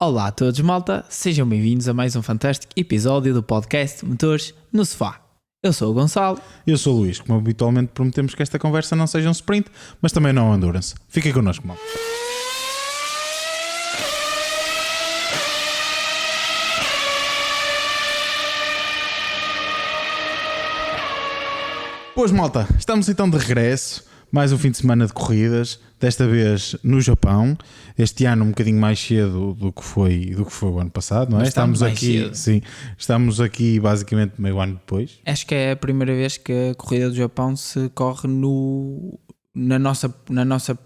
Olá a todos, malta, sejam bem-vindos a mais um fantástico episódio do podcast Motores no Sofá. Eu sou o Gonçalo. Eu sou o Luís. Como habitualmente prometemos que esta conversa não seja um sprint, mas também não um endurance. Fiquem connosco, malta. Pois, malta, estamos então de regresso. Mais um fim de semana de corridas, desta vez no Japão. Este ano um bocadinho mais cedo do que foi o ano passado, não é? Estamos aqui, cedo. sim, estamos aqui basicamente meio ano depois. Acho que é a primeira vez que a corrida do Japão se corre na nossa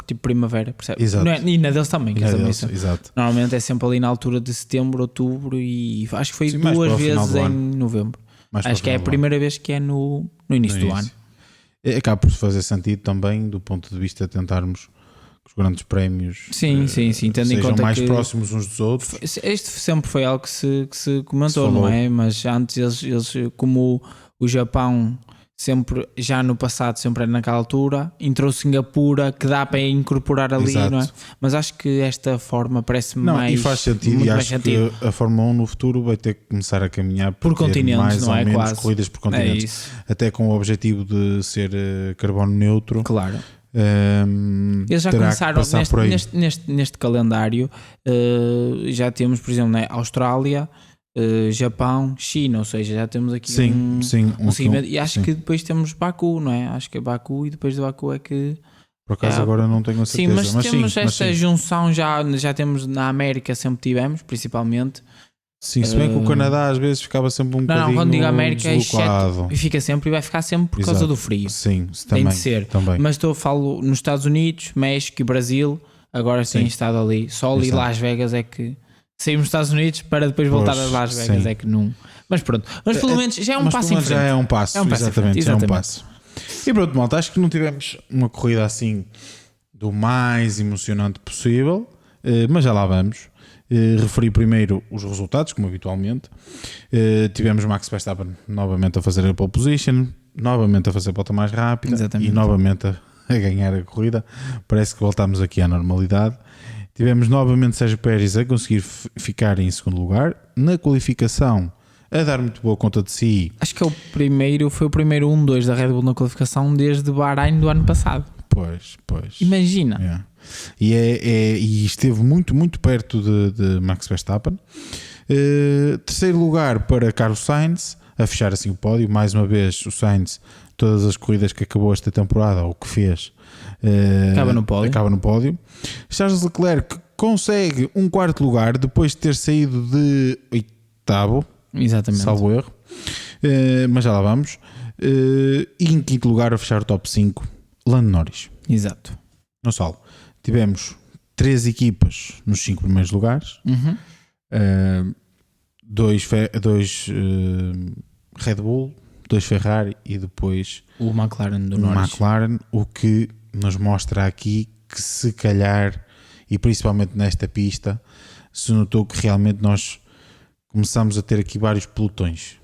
tipo, primavera, percebe? Exato. E na deles também, que é Deus, exato. Normalmente é sempre ali na altura de setembro, outubro e acho que foi Sim, mais duas para o final vezes do em ano. novembro. Mais Acho que é a para o final do primeira vez que é no início do ano. Acaba por fazer sentido também do ponto de vista de tentarmos que os grandes prémios Sim, tendo em sejam conta mais que próximos uns dos outros. este sempre foi algo que se comentou, Se não falou. é? Mas antes eles como o Japão sempre, já no passado, sempre era naquela altura, entrou Singapura, que dá para incorporar ali, Exato. não é? Mas acho que esta forma parece-me Não, mais. e faz sentido, muito e mais acho sentido. que a Fórmula 1 no futuro vai ter que começar a caminhar Por ter continentes, mais não ou é? menos Quase. corridas por É continentes, isso, até com o objetivo de ser carbono neutro. claro. Eles Eles já começaram neste calendário. Já temos, por exemplo, né, Austrália, Japão, China, ou seja, já temos aqui um seguimento. E acho que depois temos Baku, não é? Acho que é Baku e depois de Baku é que. Por acaso agora não tenho a Sim, certeza. mas temos esta sim. junção, já temos na América, sempre tivemos, principalmente. Sim, se bem que o Canadá às vezes ficava sempre um bocadinho Não, quando digo América é deslocado. exceto, e fica sempre e vai ficar sempre por causa Exato. do frio. Sim, Tem também, de ser. também. Mas falo nos Estados Unidos, México e Brasil, agora têm estado ali. Só ali Exato. Las Vegas é que saímos dos Estados Unidos para depois voltar a Las Vegas, sim. é que não. Mas pronto, mas pelo menos já é um Mas passo pelo em menos frente. já é um passo, É um passo em exatamente, frente, já é um exatamente. passo. E pronto, malta, acho que não tivemos uma corrida assim do mais emocionante possível, mas já lá vamos. Referi primeiro os resultados, como habitualmente. Tivemos Max Verstappen novamente a fazer a pole position, novamente a fazer a volta mais rápida. Exatamente. E novamente a ganhar a corrida. Parece que voltámos aqui à normalidade. Tivemos novamente Sérgio Pérez a conseguir ficar em segundo lugar. Na qualificação, a dar muito boa conta de si. Acho que foi o primeiro 1-2 da Red Bull na qualificação desde Bahrein do ano passado. Pois. Imagina. Yeah. E esteve muito, muito perto de Max Verstappen. Terceiro lugar para Carlos Sainz, a fechar assim o pódio. Mais uma vez o Sainz, todas as corridas que acabou esta temporada, ou o que fez, acaba no pódio. Charles Leclerc consegue um quarto lugar depois de ter saído de oitavo. Exatamente. Salvo erro. Mas já lá vamos. E em quinto lugar a fechar o top 5, Lando Norris. Exato. Gonçalo, tivemos 3 equipas nos 5 primeiros lugares, dois Red Bull, 2 Ferrari e depois O McLaren do o Norris. McLaren, o que nos mostra aqui que se calhar, e principalmente nesta pista, se notou que realmente nós começamos a ter aqui vários pelotões.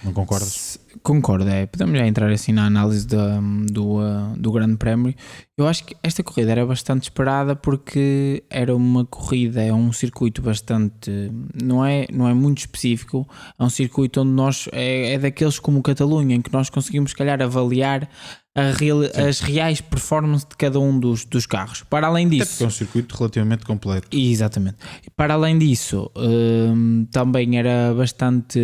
Não concordas? Concordo, podemos já entrar assim na análise do Grande Prémio. Eu acho que esta corrida era bastante esperada porque era uma corrida, é um circuito bastante, não é muito específico, é um circuito onde nós, é daqueles como Catalunha, em que nós conseguimos se calhar avaliar as reais performances de cada um dos carros. Para além disso, Até porque é um circuito relativamente completo. exatamente. Para além disso, também era bastante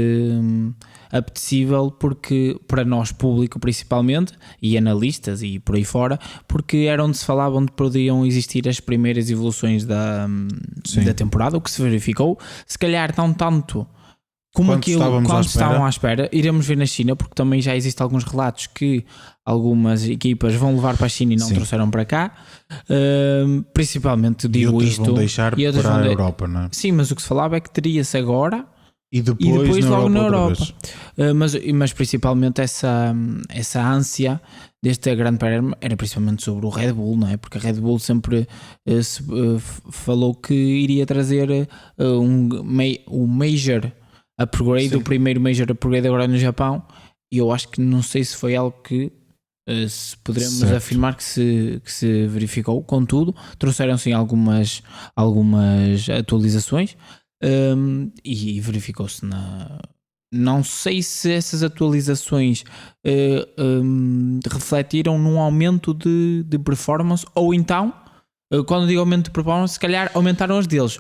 apetecível porque para nós público principalmente e analistas e por aí fora, porque era onde se falava onde podiam existir as primeiras evoluções da temporada, o que se verificou, se calhar não tanto como quando estavam à espera. Iremos ver na China, porque também já existem alguns relatos que algumas equipas vão levar para a China e não trouxeram para cá. Principalmente digo e isto. Vão deixar para a Europa, não é? Sim, mas o que se falava é que teria-se agora e depois logo na Europa. Mas Mas principalmente essa ânsia deste Grande Prémio era principalmente sobre o Red Bull, não é? Porque a Red Bull sempre falou que iria trazer o Major Upgrade, o primeiro Major Upgrade agora no Japão, e eu acho que não sei se foi algo que se poderemos afirmar que se verificou. Contudo, trouxeram sim algumas atualizações. E verificou-se Não sei se essas atualizações refletiram num aumento de performance, ou então, quando digo aumento de performance, se calhar aumentaram as deles.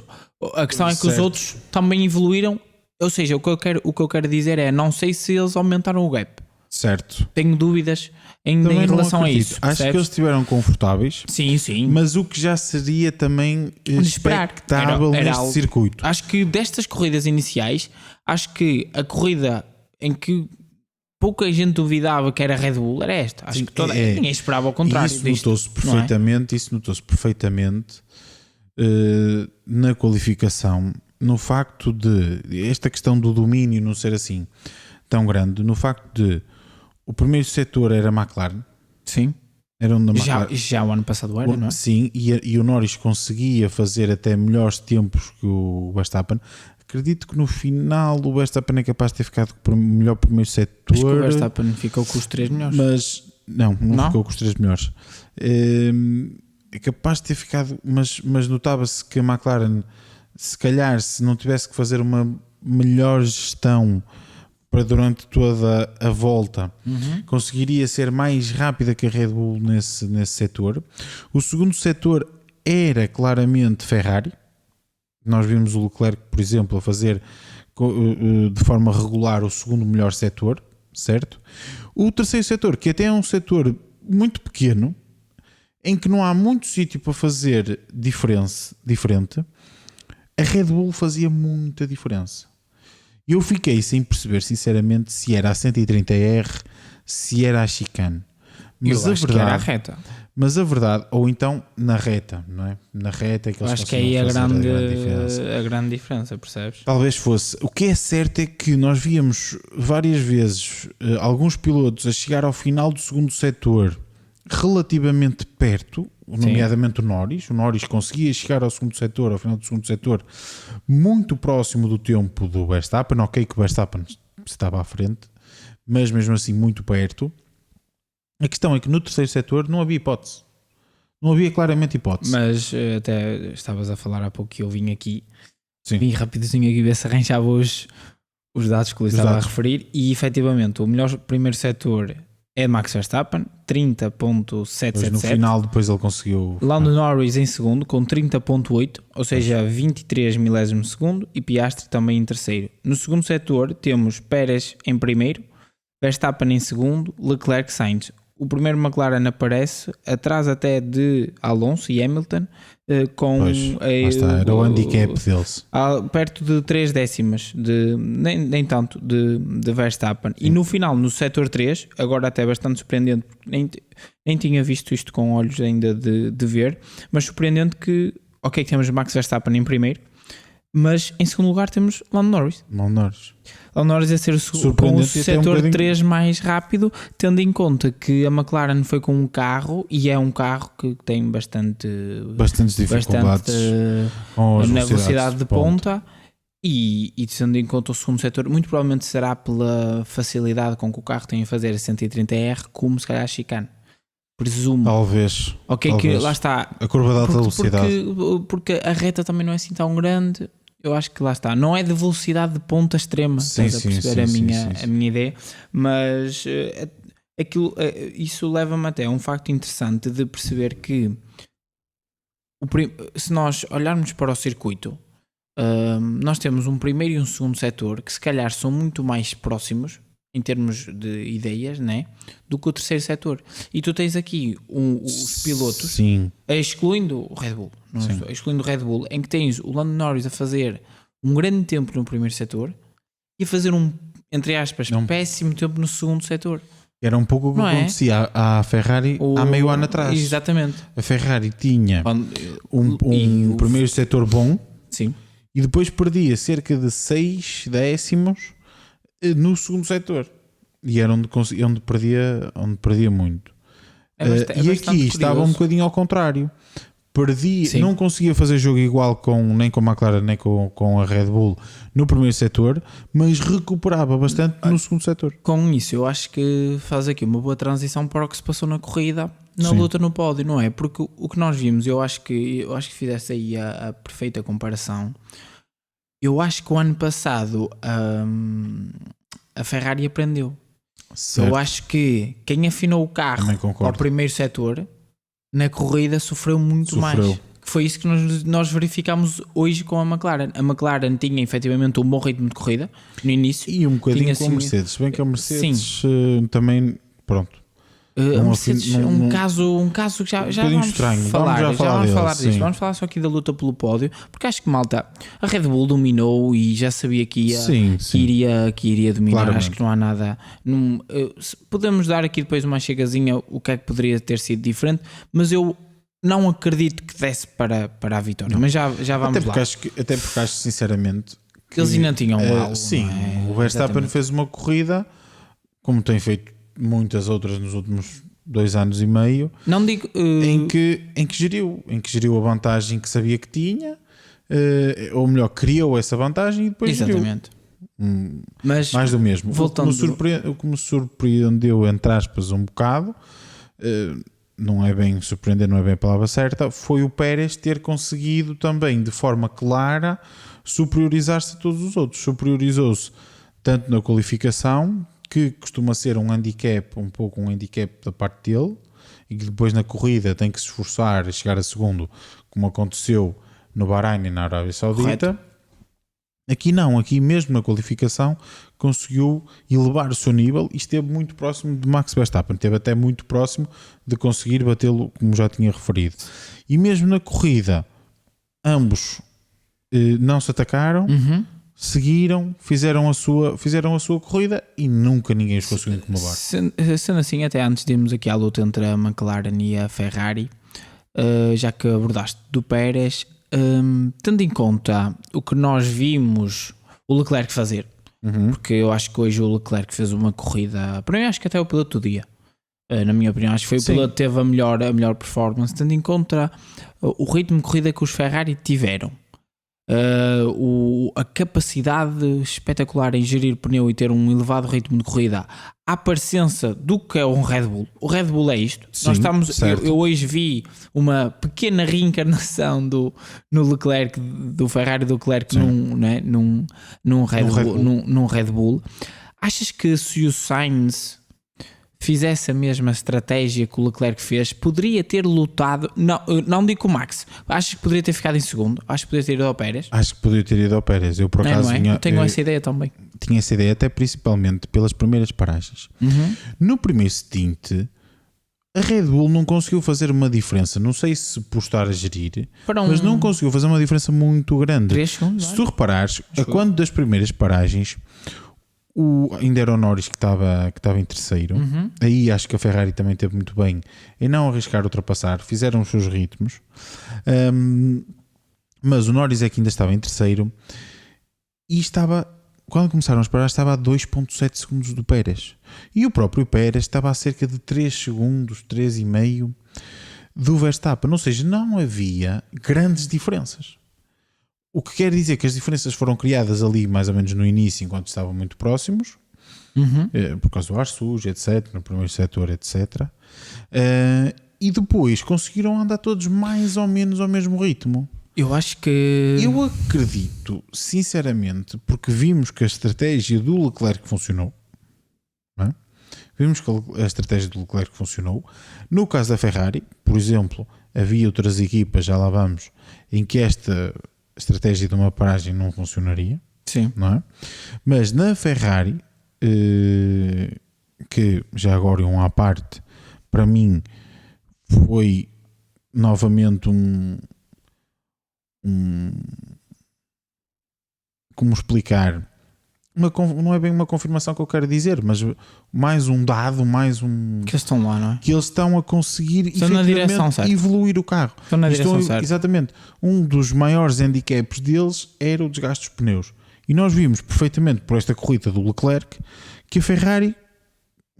A questão é que os outros também evoluíram. Ou seja, o que eu quero dizer é, não sei se eles aumentaram o gap. Certo. Tenho dúvidas ainda em relação a isso. Acho que eles estiveram confortáveis. Sim. Mas o que já seria também expectável era neste circuito. Acho que destas corridas iniciais, acho que a corrida em que pouca gente duvidava que era Red Bull era esta. Acho que ninguém esperava ao contrário. Isso notou-se perfeitamente, na qualificação, no facto de esta questão do domínio não ser assim tão grande, no facto de o primeiro setor era a McLaren. Sim. Era onde a McLaren, já o ano passado era, não é? Sim, e o Norris conseguia fazer até melhores tempos que o Verstappen. Acredito que no final o Verstappen é capaz de ter ficado com o melhor primeiro setor. Acho que o Verstappen ficou com os 3 melhores. Mas não ficou com os 3 melhores. É capaz de ter ficado, mas notava-se que a McLaren, se calhar, se não tivesse que fazer uma melhor gestão para durante toda a volta, conseguiria ser mais rápida que a Red Bull nesse setor. O segundo setor era claramente Ferrari. Nós vimos o Leclerc, por exemplo, a fazer de forma regular o segundo melhor setor, certo? O terceiro setor, que até é um setor muito pequeno, em que não há muito sítio para fazer diferente, a Red Bull fazia muita diferença. Eu fiquei sem perceber, sinceramente, se era a 130R, se era a chicane. Mas eu acho que era a reta. Mas a verdade, ou então na reta, não é? Na reta é que eles acho que aí a grande diferença. A grande diferença, percebes? Talvez fosse. O que é certo é que nós víamos várias vezes alguns pilotos a chegar ao final do segundo setor relativamente perto, nomeadamente o Norris. O Norris conseguia chegar ao segundo setor, ao final do segundo setor, muito próximo do tempo do Verstappen. Ok, que o Verstappen estava à frente, mas mesmo assim muito perto. A questão é que no terceiro setor não havia hipótese. Não havia claramente hipótese. Mas até estavas a falar há pouco que eu vim aqui. Sim. Vim rapidinho aqui ver se arranjava os dados que eu estava a referir. E efetivamente o melhor primeiro setor é Max Verstappen, 30.777. No final depois ele conseguiu... Lando Norris em segundo com 30.8, ou seja 23 milésimos de segundo, e Piastri também em terceiro. No segundo setor temos Pérez em primeiro, Verstappen em segundo, Leclerc, Sainz. O primeiro McLaren aparece atrás até de Alonso e Hamilton, com era o handicap deles, perto de 3 décimas nem tanto de Verstappen. Sim. E no final, no setor 3, agora até bastante surpreendente, porque nem tinha visto isto com olhos ainda de ver, mas surpreendente que temos Max Verstappen em primeiro, mas em segundo lugar temos Lando Norris. Lando Norris a ser o setor 3 mais rápido, tendo em conta que a McLaren foi com um carro, e é um carro que tem bastantes dificuldades na velocidade de ponta, e tendo em conta o segundo setor, muito provavelmente será pela facilidade com que o carro tem a fazer a 130R, como se calhar a chicane. Presumo. Talvez. Que lá está. A curva de alta velocidade. Porque a reta também não é assim tão grande. Eu acho que lá está. Não é de velocidade de ponta extrema. Estás a perceber a minha ideia. Mas isso leva-me até a um facto interessante de perceber que se nós olharmos para o circuito, nós temos um primeiro e um segundo setor que se calhar são muito mais próximos em termos de ideias, né, do que o terceiro setor. E tu tens aqui os pilotos, excluindo o Red Bull, excluindo o Red Bull, em que tens o Lando Norris a fazer um grande tempo no primeiro setor e a fazer entre aspas, péssimo tempo no segundo setor. Era um pouco o que acontecia à Ferrari há meio ano atrás. Exatamente. A Ferrari tinha um primeiro setor bom, sim, e depois perdia cerca de 6 décimos no segundo setor, e era onde perdia muito. E aqui estava um bocadinho ao contrário. Não conseguia fazer jogo igual nem com a McLaren nem com a Red Bull no primeiro setor, mas recuperava bastante no segundo setor. Com isso eu acho que faz aqui uma boa transição para o que se passou na corrida, na luta no pódio, não é? Porque o que nós vimos, eu acho que fizeste aí a perfeita comparação. Eu acho que o ano passado a Ferrari aprendeu. Certo. Eu acho que quem afinou o carro ao primeiro setor, na corrida sofreu muito mais. Foi isso que nós verificámos hoje com a McLaren. A McLaren tinha efetivamente um bom ritmo de corrida no início. E um bocadinho com a Mercedes. Se bem que a Mercedes também, pronto. A Mercedes, um caso que já vamos estranho. falar, Vamos falar disso. Vamos falar só aqui da luta pelo pódio, porque acho que, malta, a Red Bull dominou e já sabia que iria dominar. Claramente. Acho que não há nada. Podemos dar aqui depois uma chegazinha o que é que poderia ter sido diferente, mas eu não acredito que desse para a vitória. Não. Mas já vamos lá. Até porque acho sinceramente que eles ainda tinham algo. Sim, o Verstappen fez uma corrida como tem feito muitas outras nos últimos 2 anos e meio, não digo, em que geriu a vantagem que sabia que tinha, ou melhor, criou essa vantagem e depois exatamente. Mas mais do mesmo. O que me surpreendeu, entre aspas, um bocado, não é bem surpreender, não é bem a palavra certa, foi o Pérez ter conseguido também de forma clara superiorizar-se a todos os outros. Superiorizou-se tanto na qualificação, que costuma ser um handicap da parte dele, e que depois na corrida tem que se esforçar a chegar a segundo, como aconteceu no Bahrein e na Arábia Saudita. Correto. Aqui não, aqui mesmo na qualificação conseguiu elevar o seu nível e esteve muito próximo de Max Verstappen, esteve até muito próximo de conseguir batê-lo, como já tinha referido. E mesmo na corrida ambos não se atacaram, seguiram, fizeram a sua corrida e nunca ninguém os conseguiu incomodar. Sendo assim, até antes de irmos aqui à luta entre a McLaren e a Ferrari, já que abordaste do Pérez, tendo em conta o que nós vimos o Leclerc fazer, porque eu acho que hoje o Leclerc fez uma corrida, para mim acho que até o piloto do dia, na minha opinião, acho que foi o piloto que teve a melhor performance, tendo em conta o ritmo de corrida que os Ferrari tiveram. A capacidade espetacular em gerir pneu e ter um elevado ritmo de corrida, à parecença do que é um Red Bull. O Red Bull é isto. Sim, eu hoje vi uma pequena reencarnação no Leclerc, do Ferrari do Leclerc num Red Bull. Achas que se o Sainz fizesse a mesma estratégia que o Leclerc fez, poderia ter lutado? Não digo o Max. Acho que poderia ter ficado em segundo. Acho que poderia ter ido ao Pérez. Acho que poderia ter ido ao Pérez. Eu por acaso tenho essa ideia também. Tinha essa ideia até principalmente pelas primeiras paragens. No primeiro stint a Red Bull não conseguiu fazer uma diferença. Não sei se por estar a gerir, mas não conseguiu fazer uma diferença muito grande. 3 segundos, se tu reparares, a quando das primeiras paragens ainda era o Norris que estava em terceiro. Aí acho que a Ferrari também teve muito bem em não arriscar ultrapassar, fizeram os seus ritmos, mas o Norris é que ainda estava em terceiro e quando começaram as paradas estava a 2.7 segundos do Pérez, e o próprio Pérez estava a cerca de 3 segundos, 3,5 do Verstappen, ou seja, não havia grandes diferenças. O que quer dizer que as diferenças foram criadas ali mais ou menos no início, enquanto estavam muito próximos, por causa do ar sujo, etc., no primeiro setor, etc. E depois conseguiram andar todos mais ou menos ao mesmo ritmo. Eu acho que... Eu acredito, sinceramente, porque vimos que a estratégia do Leclerc funcionou. Não é? Vimos que a estratégia do Leclerc funcionou. No caso da Ferrari, por exemplo, havia outras equipas, já lá vamos, em que esta estratégia de uma paragem não funcionaria. Sim. Não é? Mas na Ferrari, que já agora um à parte, para mim foi novamente como explicar, não é bem uma confirmação que eu quero dizer, mas mais um dado, que eles estão lá, não é? Que eles estão a conseguir evoluir o carro. Estão na direção certa. Exatamente. Um dos maiores handicaps deles era o desgaste dos pneus. E nós vimos perfeitamente por esta corrida do Leclerc que a Ferrari,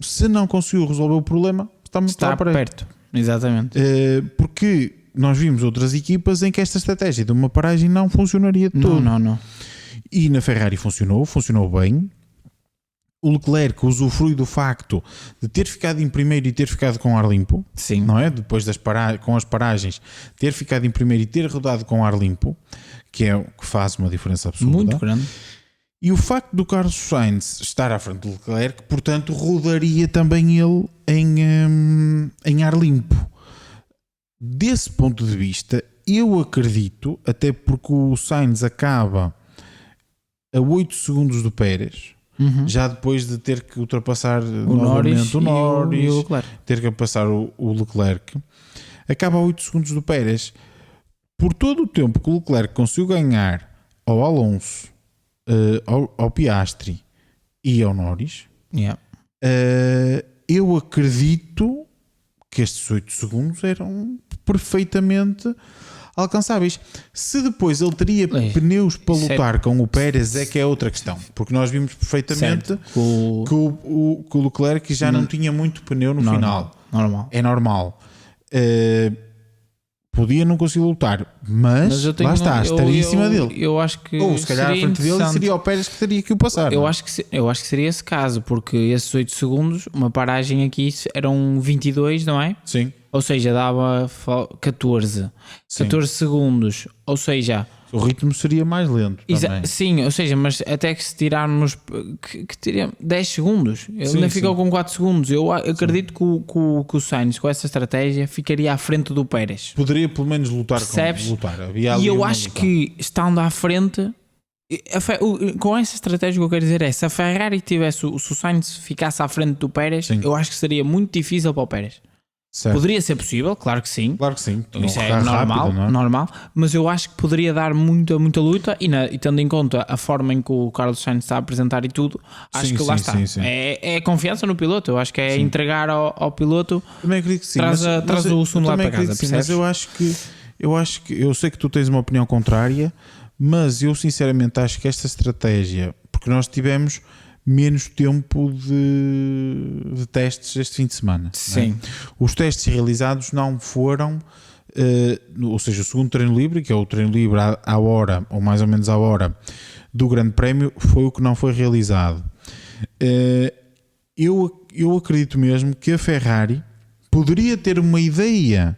se não conseguiu resolver o problema, está perto. Exatamente. Porque nós vimos outras equipas em que esta estratégia de uma paragem não funcionaria de todo. Não. E na Ferrari funcionou bem. O Leclerc usufrui do facto de ter ficado em primeiro e ter ficado com ar limpo. Sim. Não é? Depois com as paragens, ter ficado em primeiro e ter rodado com ar limpo, que faz uma diferença absurda. Muito grande. E o facto do Carlos Sainz estar à frente do Leclerc, portanto, rodaria também ele em ar limpo. Desse ponto de vista, eu acredito, até porque o Sainz acaba a 8 segundos do Pérez, já depois de ter que ultrapassar novamente o Norris e o Leclerc. ter que passar o Leclerc, acaba a 8 segundos do Pérez. Por todo o tempo que o Leclerc conseguiu ganhar ao Alonso, ao Piastri e ao Norris, eu acredito que estes 8 segundos eram perfeitamente alcançáveis. Se depois ele teria pneus para lutar com o Pérez, é que é outra questão, porque nós vimos perfeitamente que o Leclerc já não tinha muito pneu no final. É normal. Podia não conseguir lutar, mas lá está, estaria em cima dele. Eu acho que ou se calhar à frente dele seria o Pérez que teria que o passar. Eu acho que seria esse caso, porque esses 8 segundos, uma paragem aqui eram 22, não é? Sim. Ou seja, dava 14 segundos, ou seja... O ritmo seria mais lento também. Sim, ou seja, mas até que se tirarmos que teria 10 segundos, ele ainda ficou com 4 segundos. Eu acredito que o Sainz, com essa estratégia, ficaria à frente do Pérez. Poderia pelo menos lutar. E eu acho que, estando à frente, com essa estratégia, o que eu quero dizer é, se a Ferrari tivesse, se o Sainz ficasse à frente do Pérez, eu acho que seria muito difícil para o Pérez. Certo. Poderia ser possível, claro que sim. Claro que sim. Isso é normal, rápido, não é? Normal, mas eu acho que poderia dar muita luta e tendo em conta a forma em que o Carlos Sainz está a apresentar e tudo, acho que lá está. Sim. É confiança no piloto, eu acho que é entregar ao piloto. Também acredito que sim. Traz o assunto lá para casa. Sim, mas eu acho que eu sei que tu tens uma opinião contrária, mas eu sinceramente acho que esta estratégia, porque nós tivemos menos tempo de testes este fim de semana. Sim. Né? Os testes realizados não foram, ou seja, o segundo treino livre, que é o treino livre à hora, ou mais ou menos à hora do Grande Prémio, foi o que não foi realizado. Eu acredito mesmo que a Ferrari poderia ter uma ideia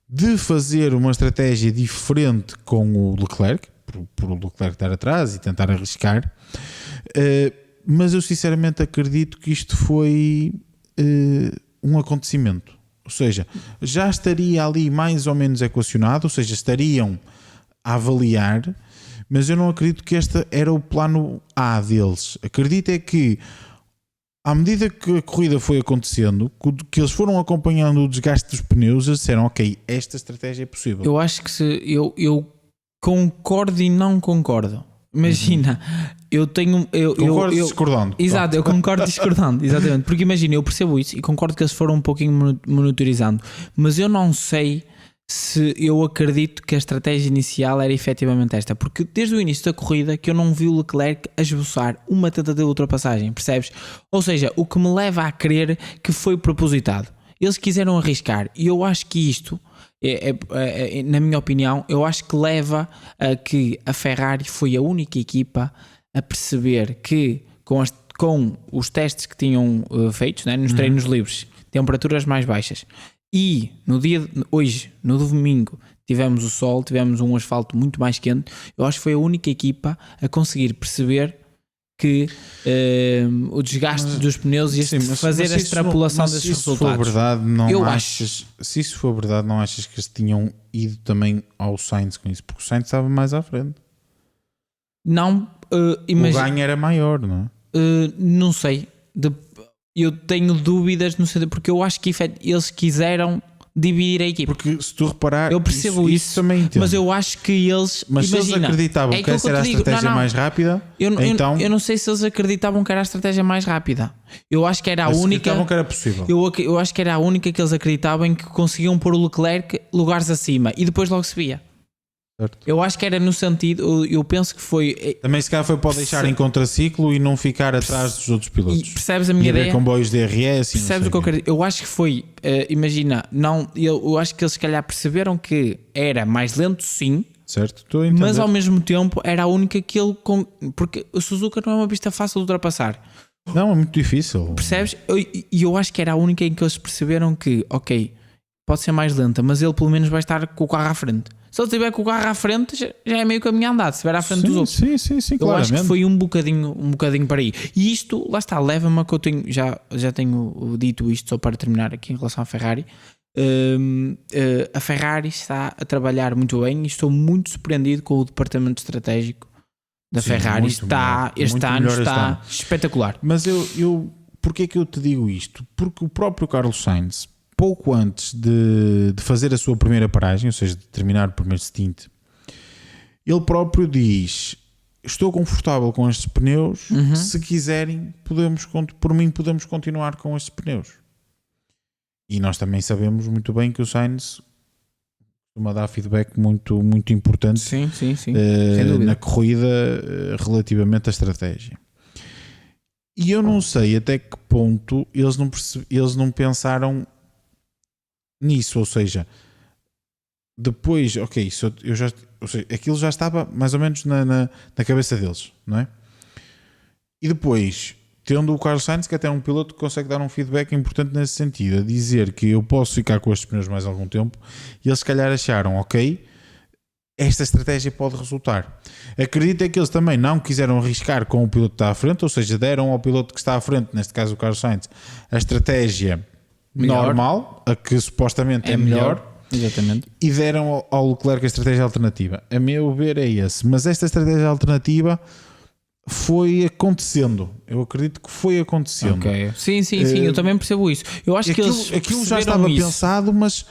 de fazer uma estratégia diferente com o Leclerc, por o Leclerc estar atrás e tentar arriscar, mas eu sinceramente acredito que isto foi um acontecimento, ou seja, já estaria ali mais ou menos equacionado, ou seja, estariam a avaliar, mas eu não acredito que este era o plano A deles. Acredito é que à medida que a corrida foi acontecendo, que eles foram acompanhando o desgaste dos pneus, eles disseram, ok, esta estratégia é possível. Eu acho que eu concordo e não concordo. Imagina, Concordo discordando. Exato, eu concordo discordando, exatamente. Porque imagina, eu percebo isso e concordo que eles foram um pouquinho monitorizando, mas eu não sei se eu acredito que a estratégia inicial era efetivamente esta, porque desde o início da corrida que eu não vi o Leclerc a esboçar uma tentativa de ultrapassagem, percebes? Ou seja, o que me leva a crer que foi propositado. Eles quiseram arriscar e eu acho que isto, na minha opinião, eu acho que leva a que a Ferrari foi a única equipa a perceber que com os testes que tinham feitos, né, nos treinos livres, temperaturas mais baixas, e hoje, no domingo, tivemos o sol, tivemos um asfalto muito mais quente, eu acho que foi a única equipa a conseguir perceber que o desgaste dos pneus e fazer a extrapolação desses resultados. Se isso for verdade, não achas que eles tinham ido também ao Sainz com isso? Porque o Sainz estava mais à frente. Não, o ganho era maior, não é? Não sei. Eu tenho dúvidas, não sei, porque eu acho que eles quiseram dividir a equipa. Porque se tu reparar, eu percebo isso também entendo. Mas eu acho que eles, mas se eles acreditavam que essa era a estratégia mais rápida, então eu não sei se eles acreditavam que era a estratégia mais rápida. Eu acho que era a única. Que era possível. Eu acho que era a única que eles acreditavam em que conseguiam pôr o Leclerc lugares acima e depois logo se via. Certo. Eu acho que era no sentido, eu penso que foi. Também se calhar foi para deixar em contraciclo e não ficar atrás dos outros pilotos. E percebes a minha ideia? Comboios de DRS. Percebes o que eu quero dizer? Eu acho que foi, imagina, eu acho que eles se calhar perceberam que era mais lento, sim. Certo, mas ao mesmo tempo era a única que ele. Porque o Suzuka não é uma pista fácil de ultrapassar. Não, é muito difícil. Percebes? E eu acho que era a única em que eles perceberam que, ok, pode ser mais lenta, mas ele pelo menos vai estar com o carro à frente. Se ele estiver com o carro à frente, já é meio caminho andado. Se estiver à frente dos outros. Sim, eu acho que claramente. foi um bocadinho para aí. E isto, lá está, leva-me a que eu tenho, já tenho dito isto só para terminar aqui em relação à Ferrari. A Ferrari está a trabalhar muito bem e estou muito surpreendido com o departamento estratégico da Ferrari. Este ano está espetacular. Mas eu porquê é que eu te digo isto? Porque o próprio Carlos Sainz, pouco antes de fazer a sua primeira paragem, ou seja, de terminar o primeiro stint, ele próprio diz: estou confortável com estes pneus, se quiserem, por mim podemos continuar com estes pneus. E nós também sabemos muito bem que o Sainz costuma dar feedback muito, muito importante sim. na corrida relativamente à estratégia. E eu não sei até que ponto eles não pensaram nisso, ou seja, depois, aquilo já estava mais ou menos na cabeça deles, não é? E depois, tendo o Carlos Sainz, que até é um piloto que consegue dar um feedback importante nesse sentido, a dizer que eu posso ficar com estes pneus mais algum tempo, e eles se calhar acharam, ok, esta estratégia pode resultar. Acredito é que eles também não quiseram arriscar com o piloto que está à frente, ou seja, deram ao piloto que está à frente, neste caso o Carlos Sainz, a estratégia normal, a que supostamente é melhor. Exatamente. E deram ao Leclerc a estratégia alternativa. A meu ver é esse. Mas esta estratégia alternativa foi acontecendo. Eu acredito que foi acontecendo. Okay. Sim, eu também percebo isso. Eu acho que aquilo já estava pensado, mas...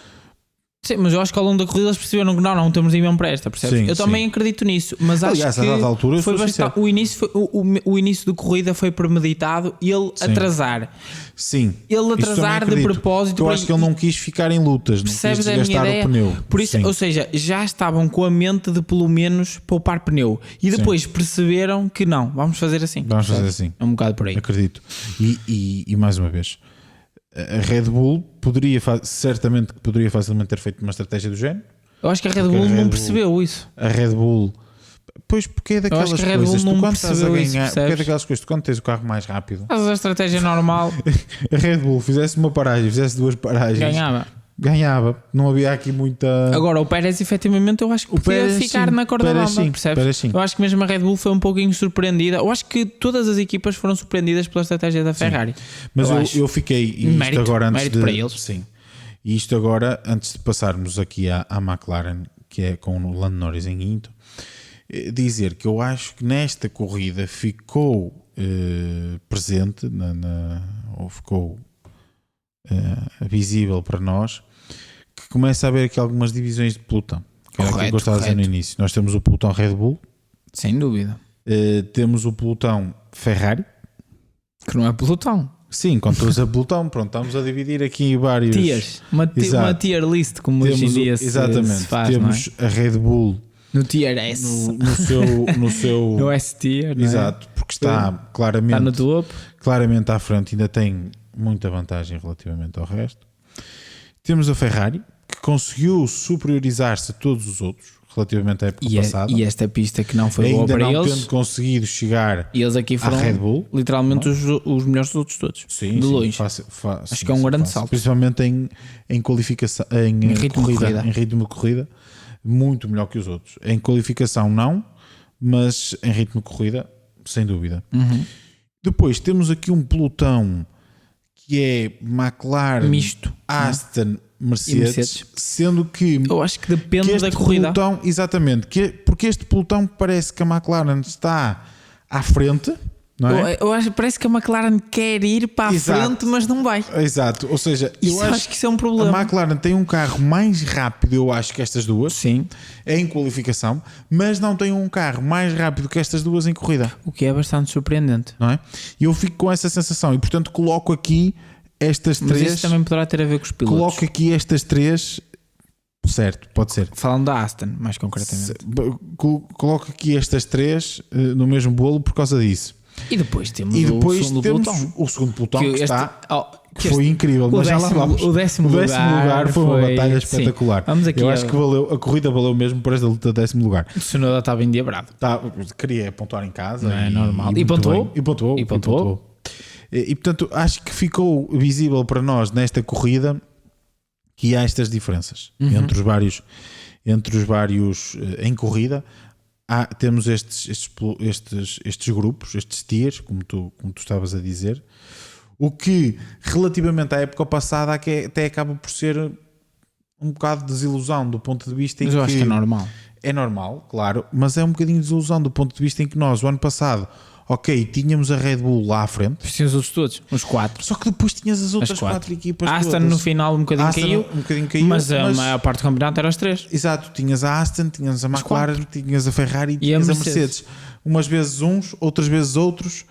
Sim, mas eu acho que ao longo da corrida eles perceberam que não temos de ir mesmo para esta, percebes? Eu também acredito nisso, mas aliás, acho que a dada altura foi bastante, o início da corrida foi premeditado e ele atrasar. Sim. Ele atrasar de propósito. Eu acho que ele não quis ficar em lutas, não quis desgastar o pneu. Por isso, ou seja, já estavam com a mente de pelo menos poupar pneu. E depois perceberam que não, vamos fazer assim. Vamos fazer assim. É um bocado por aí. Acredito. E mais uma vez, a Red Bull certamente poderia facilmente ter feito uma estratégia do género. Eu acho que a Red Bull não percebeu isso. A Red Bull, pois, porque é daquelas coisas, tu quando estás a ganhar, isso, porque é daquelas coisas, tu quando tens o carro mais rápido, fazes a estratégia normal. A Red Bull fizesse uma paragem, fizesse duas paragens, ganhava. Não havia aqui muita. Agora o Pérez, efetivamente, eu acho que podia ficar na corda bamba, percebes? Eu acho que mesmo a Red Bull foi um pouquinho surpreendida. Eu acho que todas as equipas foram surpreendidas pela estratégia da Ferrari. Mas eu fiquei, e isto agora antes mérito para eles. Sim. E isto agora, antes de passarmos aqui à McLaren, que é com o Lando Norris em quinto, dizer que eu acho que nesta corrida ficou presente, ou ficou visível para nós, que começa a haver aqui algumas divisões de pelotão. Que era aquilo que eu estava a dizer no início. Nós temos o pelotão Red Bull, sem dúvida. Temos o pelotão Ferrari, que não é pelotão. Sim, quando tu usas pelotão, pronto, estamos a dividir aqui vários tiers, uma tier list, como hoje em dia se faz. Temos a Red Bull no tier S, no seu no S tier, exato, porque está claramente no topo, claramente à frente, ainda tem muita vantagem relativamente ao resto. Temos a Ferrari, que conseguiu superiorizar-se a todos os outros relativamente à época passada. E esta pista que não foi boa para ainda não eles, tendo conseguido chegar e eles aqui foram à Red Bull, literalmente os melhores dos outros todos. Sim, de longe. Acho que é um grande salto. Principalmente em qualificação, em ritmo corrida, em ritmo de corrida, muito melhor que os outros. Em qualificação não, mas em ritmo de corrida, sem dúvida. Depois temos aqui um pelotão que é McLaren, misto, Aston, Mercedes, sendo que eu acho que depende da corrida. Pelotão, exatamente, porque este pelotão parece que a McLaren está à frente, não é? Eu acho, parece que a McLaren quer ir para a frente, mas não vai. Exato, ou seja, eu acho que isso é um problema. A McLaren tem um carro mais rápido, eu acho, que estas duas. Sim. Em qualificação, mas não tem um carro mais rápido que estas duas em corrida. O que é bastante surpreendente. Não é? E eu fico com essa sensação e, portanto, coloco aqui estas três. Mas isso também poderá ter a ver com os pilotos. Coloco aqui estas três. Certo, pode ser. Falando da Aston, mais concretamente. Coloco aqui estas três no mesmo bolo por causa disso. E depois temos o segundo pelotão. O segundo pelotão que está. Que foi incrível, mas já lá vamos. O décimo lugar foi uma batalha espetacular. Vamos aqui eu acho que a corrida valeu mesmo por esta luta de décimo lugar. O Tsunoda estava endiabrado. Queria pontuar em casa. Não é normal. E pontuou. E portanto acho que ficou visível para nós nesta corrida que há estas diferenças entre entre os vários em corrida. Temos estes grupos, estes tiers, como tu estavas a dizer, o que relativamente à época passada até acaba por ser um bocado de desilusão do ponto de vista em que... Mas eu acho que é normal. É normal, claro, mas é um bocadinho de desilusão do ponto de vista em que nós, o ano passado, ok, tínhamos a Red Bull lá à frente. Tínhamos os outros todos, os 4. Só que depois tinhas as outras 4 equipas Aston todas. No final um bocadinho caiu, mas a maior parte do campeonato era os 3. Exato, tinhas a Aston, tinhas a McLaren, tinhas a Ferrari e tinhas a Mercedes. Umas vezes uns, outras vezes outros,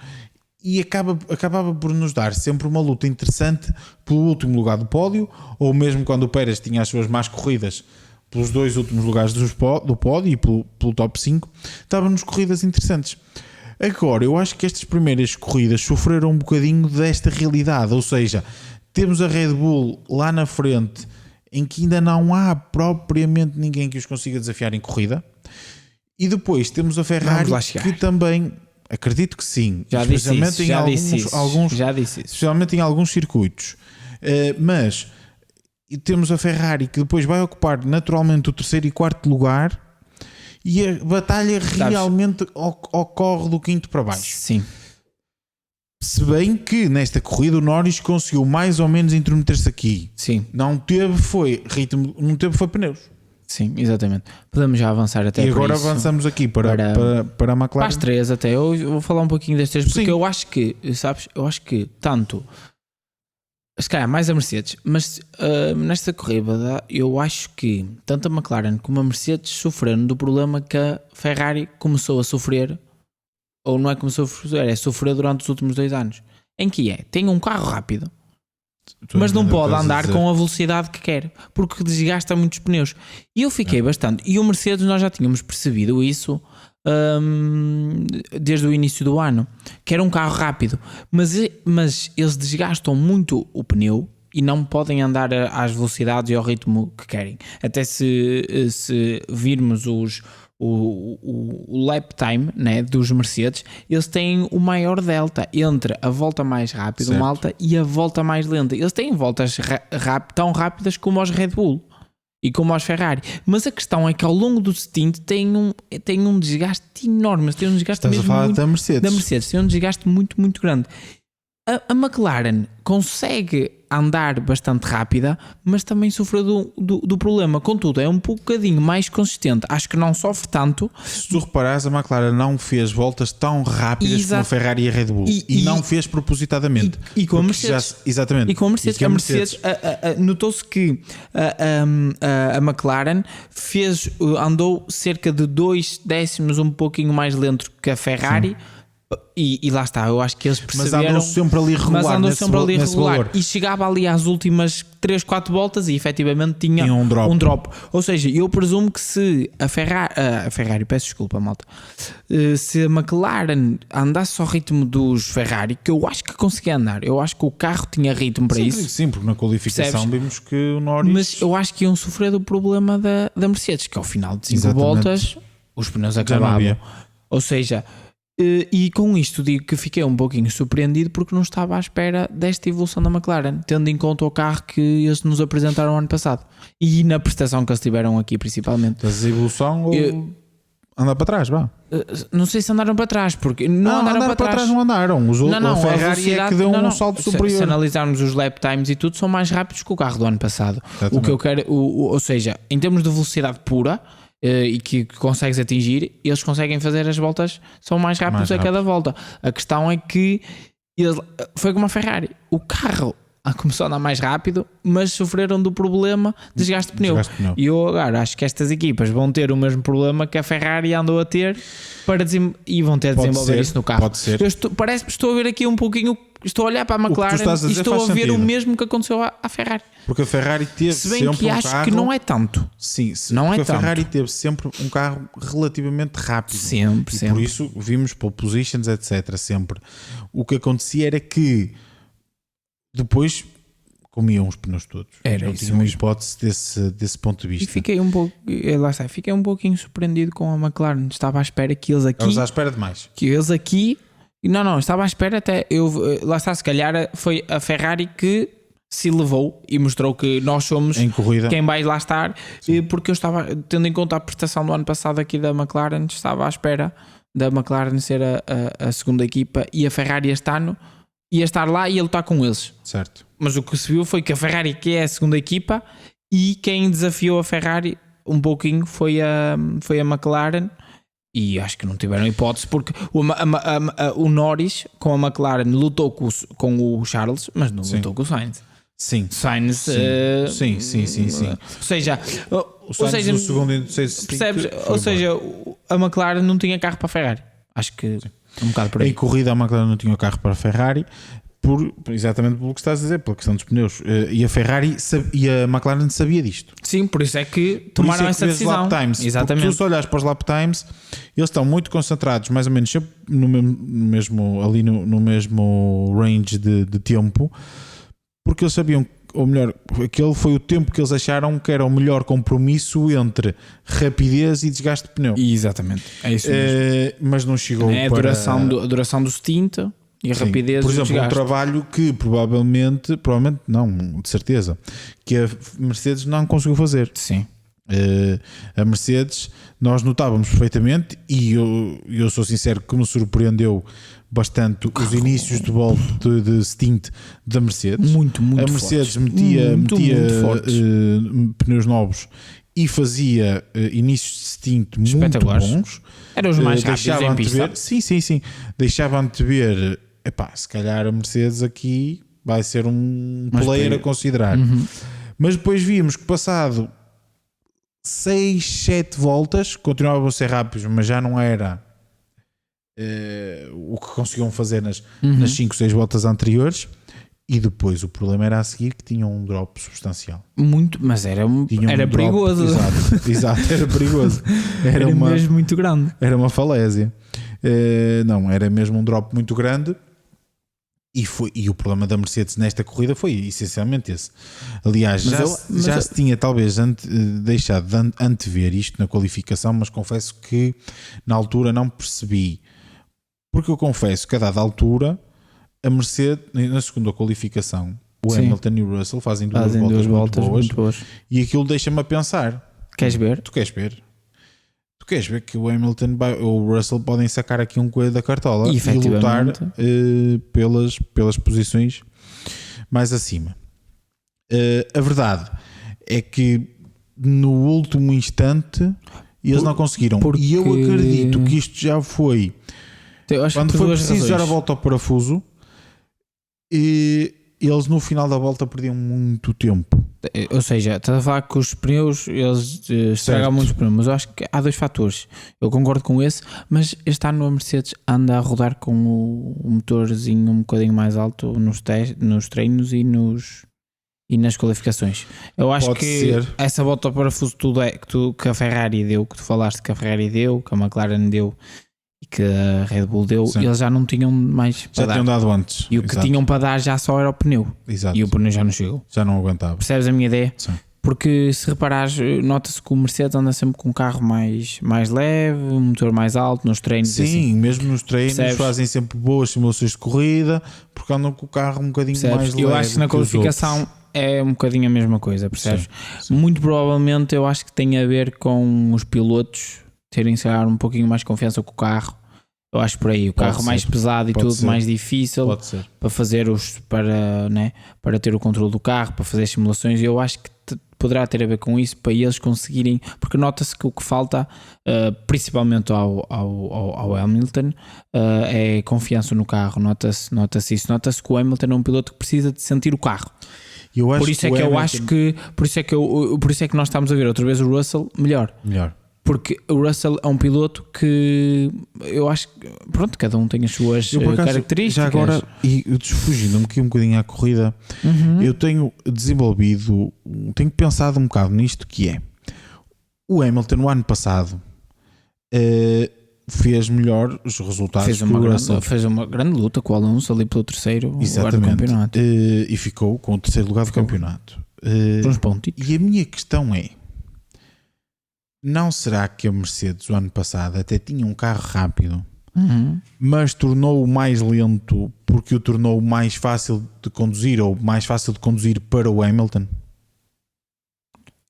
e acabava por nos dar sempre uma luta interessante pelo último lugar do pódio, ou mesmo quando o Pérez tinha as suas más corridas, pelos 2 últimos lugares do pódio e pelo top 5, estavam-nos corridas interessantes. Agora, eu acho que estas primeiras corridas sofreram um bocadinho desta realidade, ou seja, temos a Red Bull lá na frente em que ainda não há propriamente ninguém que os consiga desafiar em corrida, e depois temos a Ferrari que também, acredito que sim, já disse isso. Especialmente em alguns circuitos, mas temos a Ferrari que depois vai ocupar naturalmente o 3º e 4º lugar. E a batalha realmente ocorre do 5º para baixo. Sim. Se bem que nesta corrida o Norris conseguiu mais ou menos intrometer-se aqui. Sim. Não teve foi pneus. Sim, exatamente. Podemos já avançar até e agora isso, avançamos aqui para a McLaren. Para as 3 até. Eu vou falar um pouquinho das 3 porque sim, eu acho que, sabes, tanto... Se calhar mais a Mercedes, mas nesta corrida eu acho que tanto a McLaren como a Mercedes sofreram do problema que a Ferrari começou a sofrer, ou não é começou a sofrer, é sofrer durante os últimos 2 anos. Em que tem um carro rápido, mas não pode andar com a velocidade que quer, porque desgasta muitos pneus. E eu fiquei bastante, e o Mercedes nós já tínhamos percebido isso desde o início do ano, que era um carro rápido, mas eles desgastam muito o pneu e não podem andar às velocidades e ao ritmo que querem. Até se virmos o lap time, né, dos Mercedes, eles têm o maior delta entre a volta mais rápida, uma alta, e a volta mais lenta. Eles têm voltas tão rápidas como os Red Bull e como aos Ferrari, mas a questão é que ao longo do stint tem um desgaste enorme. Tem um desgaste Estás mesmo a falar muito, da Mercedes, tem um desgaste muito, muito grande. A McLaren consegue andar bastante rápida, mas também sofreu do problema. Contudo, é um bocadinho mais consistente. Acho que não sofre tanto. Se tu reparares, a McLaren não fez voltas tão rápidas como a Ferrari e a Red Bull. E não fez propositadamente. E com a Mercedes. Exatamente. E com a Mercedes, notou-se que a McLaren andou cerca de 2 décimos um pouquinho mais lento que a Ferrari. Sim. E lá está, eu acho que eles perceberam, mas andou sempre ali regular, e chegava ali às últimas 3-4 voltas e efetivamente tinha um drop. Ou seja, eu presumo que se a Ferrari, peço desculpa, malta, se a McLaren andasse ao ritmo dos Ferrari, que eu acho que conseguia andar, eu acho que o carro tinha ritmo para isso. Sim, porque na qualificação vimos que o Norris... Mas eu acho que iam sofrer do problema da Mercedes, que ao final de 5 voltas os pneus acabavam. Ou seja... E com isto digo que fiquei um pouquinho surpreendido porque não estava à espera desta evolução da McLaren, tendo em conta o carro que eles nos apresentaram ano passado e na prestação que eles tiveram aqui principalmente. Mas a evolução ou andar para trás, vá? Não sei se andaram para trás, porque não andaram para trás. Não andaram. A Ferrari é que deu um salto superior. Se analisarmos os lap times e tudo, são mais rápidos que o carro do ano passado. Exatamente. O que eu quero, ou seja, em termos de velocidade pura, e que consegues atingir, eles conseguem fazer as voltas, são mais rápidos a cada volta. A questão é que foi como a Ferrari, o carro começou a andar mais rápido, mas sofreram do problema de desgaste de pneu. E eu agora acho que estas equipas vão ter o mesmo problema que a Ferrari andou a ter e vão ter de desenvolver isso no carro. Pode ser. Parece-me estou a ver aqui um pouquinho, estou a olhar para a McLaren e estou a ver o mesmo que aconteceu à Ferrari. Porque a Ferrari teve sempre um carro... Se bem que acho que não é tanto. Sim, porque a Ferrari teve sempre um carro relativamente rápido. Sempre. Por isso vimos pole positions, etc. Sempre. O que acontecia era que depois comiam os pneus todos. Era isso. Tinha uma hipótese desse ponto de vista. E fiquei um pouquinho surpreendido com a McLaren. Estava à espera que eles aqui... Estavas à espera demais. Que eles aqui... Não, estava à espera até... Lá está, se calhar foi a Ferrari que se elevou e mostrou que nós somos em corrida. quem vai lá estar, porque eu estava, tendo em conta a prestação do ano passado aqui da McLaren, estava à espera da McLaren ser a segunda equipa e a Ferrari este ano ia estar lá e ia lutar com eles. Certo. Mas o que se viu foi que a Ferrari, que é a segunda equipa, e quem desafiou a Ferrari um pouquinho foi a McLaren, e acho que não tiveram hipótese, porque o Norris com a McLaren lutou com o Charles, mas não lutou com o Sainz. Sim. Sainz, sim. Ou seja, O Sainz, o segundo e o terceiro, percebes? Ou seja, a McLaren não tinha carro para a Ferrari. Acho que é um bocado por aí. Em corrida a McLaren não tinha o carro para a Ferrari, exatamente pelo que estás a dizer, pela questão dos pneus. E a Ferrari e a McLaren sabia disto. Sim, por isso é que tomaram essa decisão. Lap times, exatamente. Porque tu, se olhares para os lap times, eles estão muito concentrados, mais ou menos sempre no mesmo range de tempo, porque eles sabiam, ou melhor, aquele foi o tempo que eles acharam que era o melhor compromisso entre rapidez e desgaste de pneu. Exatamente, é isso mesmo. Mas não chegou a duração do stint e a rapidez. Por exemplo, um trabalho que provavelmente não, de certeza, que a Mercedes não conseguiu fazer. Sim. A Mercedes, nós notávamos perfeitamente, e eu sou sincero que me surpreendeu bastante os inícios de volta de stint da Mercedes. Muito a Mercedes metia pneus novos e fazia inícios de stint muito bons. Eram os mais rápidos em pista. Sim. Deixavam-te ver, se calhar a Mercedes aqui vai ser um player a considerar. Mas depois víamos que passado 6, 7 voltas continuavam a ser rápidos, mas já não era o que conseguiam fazer nas 5, 6 voltas anteriores. E depois o problema era a seguir, que tinham um drop substancial. Muito, mas era perigoso. Exato, era perigoso. Era mesmo muito grande. Era uma falésia. Não, era mesmo um drop muito grande. E o problema da Mercedes nesta corrida foi essencialmente esse. Aliás, já se tinha talvez deixado de antever isto na qualificação, mas confesso que na altura não percebi. Porque eu confesso que a dada altura a Mercedes, na segunda qualificação, o Hamilton e o Russell fazem duas voltas muito boas. E aquilo deixa-me a pensar. Queres ver? Tu queres ver? Tu queres ver que o Hamilton ou o Russell podem sacar aqui um coelho da cartola e lutar pelas posições mais acima. A verdade é que no último instante eles não conseguiram. E eu acredito que isto já foi quando foi preciso dar a volta ao parafuso, e eles no final da volta perdiam muito tempo. Ou seja, estás a falar que os pneus eles estragam muitos pneus, mas eu acho que há 2 fatores. Eu concordo com esse, mas este ano a Mercedes anda a rodar com o motorzinho um bocadinho mais alto nos treinos e nas qualificações. Eu acho essa volta ao parafuso que a Ferrari deu, que tu falaste que a Ferrari deu, que a McLaren deu e que a Red Bull deu, eles já não tinham mais para dar. Tinham dado antes. E o que tinham para dar já só era o pneu. Exato. E o pneu já não chegou. Já não aguentava. Percebes a minha ideia? Sim. Porque se reparares, nota-se que o Mercedes anda sempre com um carro mais leve, um motor mais alto nos treinos. Sim, assim. Mesmo nos treinos fazem sempre boas simulações de corrida porque andam com o carro um bocadinho mais leve. Eu acho que na qualificação é um bocadinho a mesma coisa, percebes? Sim. Muito provavelmente eu acho que tem a ver com os pilotos terem, se calhar, um pouquinho mais confiança com o carro. Eu acho por aí, o carro mais pesado e tudo mais difícil para fazer para ter o controle do carro, para fazer as simulações. Eu acho que poderá ter a ver com isso, para eles conseguirem, porque nota-se que o que falta, principalmente ao Hamilton, é confiança no carro. Nota-se isso, nota-se que o Hamilton é um piloto que precisa de sentir o carro. Por isso é que nós estamos a ver outra vez o Russell melhor. Porque o Russell é um piloto que eu acho que, pronto, cada um tem as suas características. Já agora, e fugindo um bocadinho à corrida, eu tenho pensado um bocado nisto, que é o Hamilton no ano passado fez melhor os resultados. Fez uma grande luta com o Alonso ali pelo terceiro lugar do campeonato. E ficou com o terceiro lugar do campeonato. E a minha questão é, não será que a Mercedes o ano passado até tinha um carro rápido mas tornou-o mais lento porque o tornou mais fácil de conduzir ou mais fácil de conduzir para o Hamilton?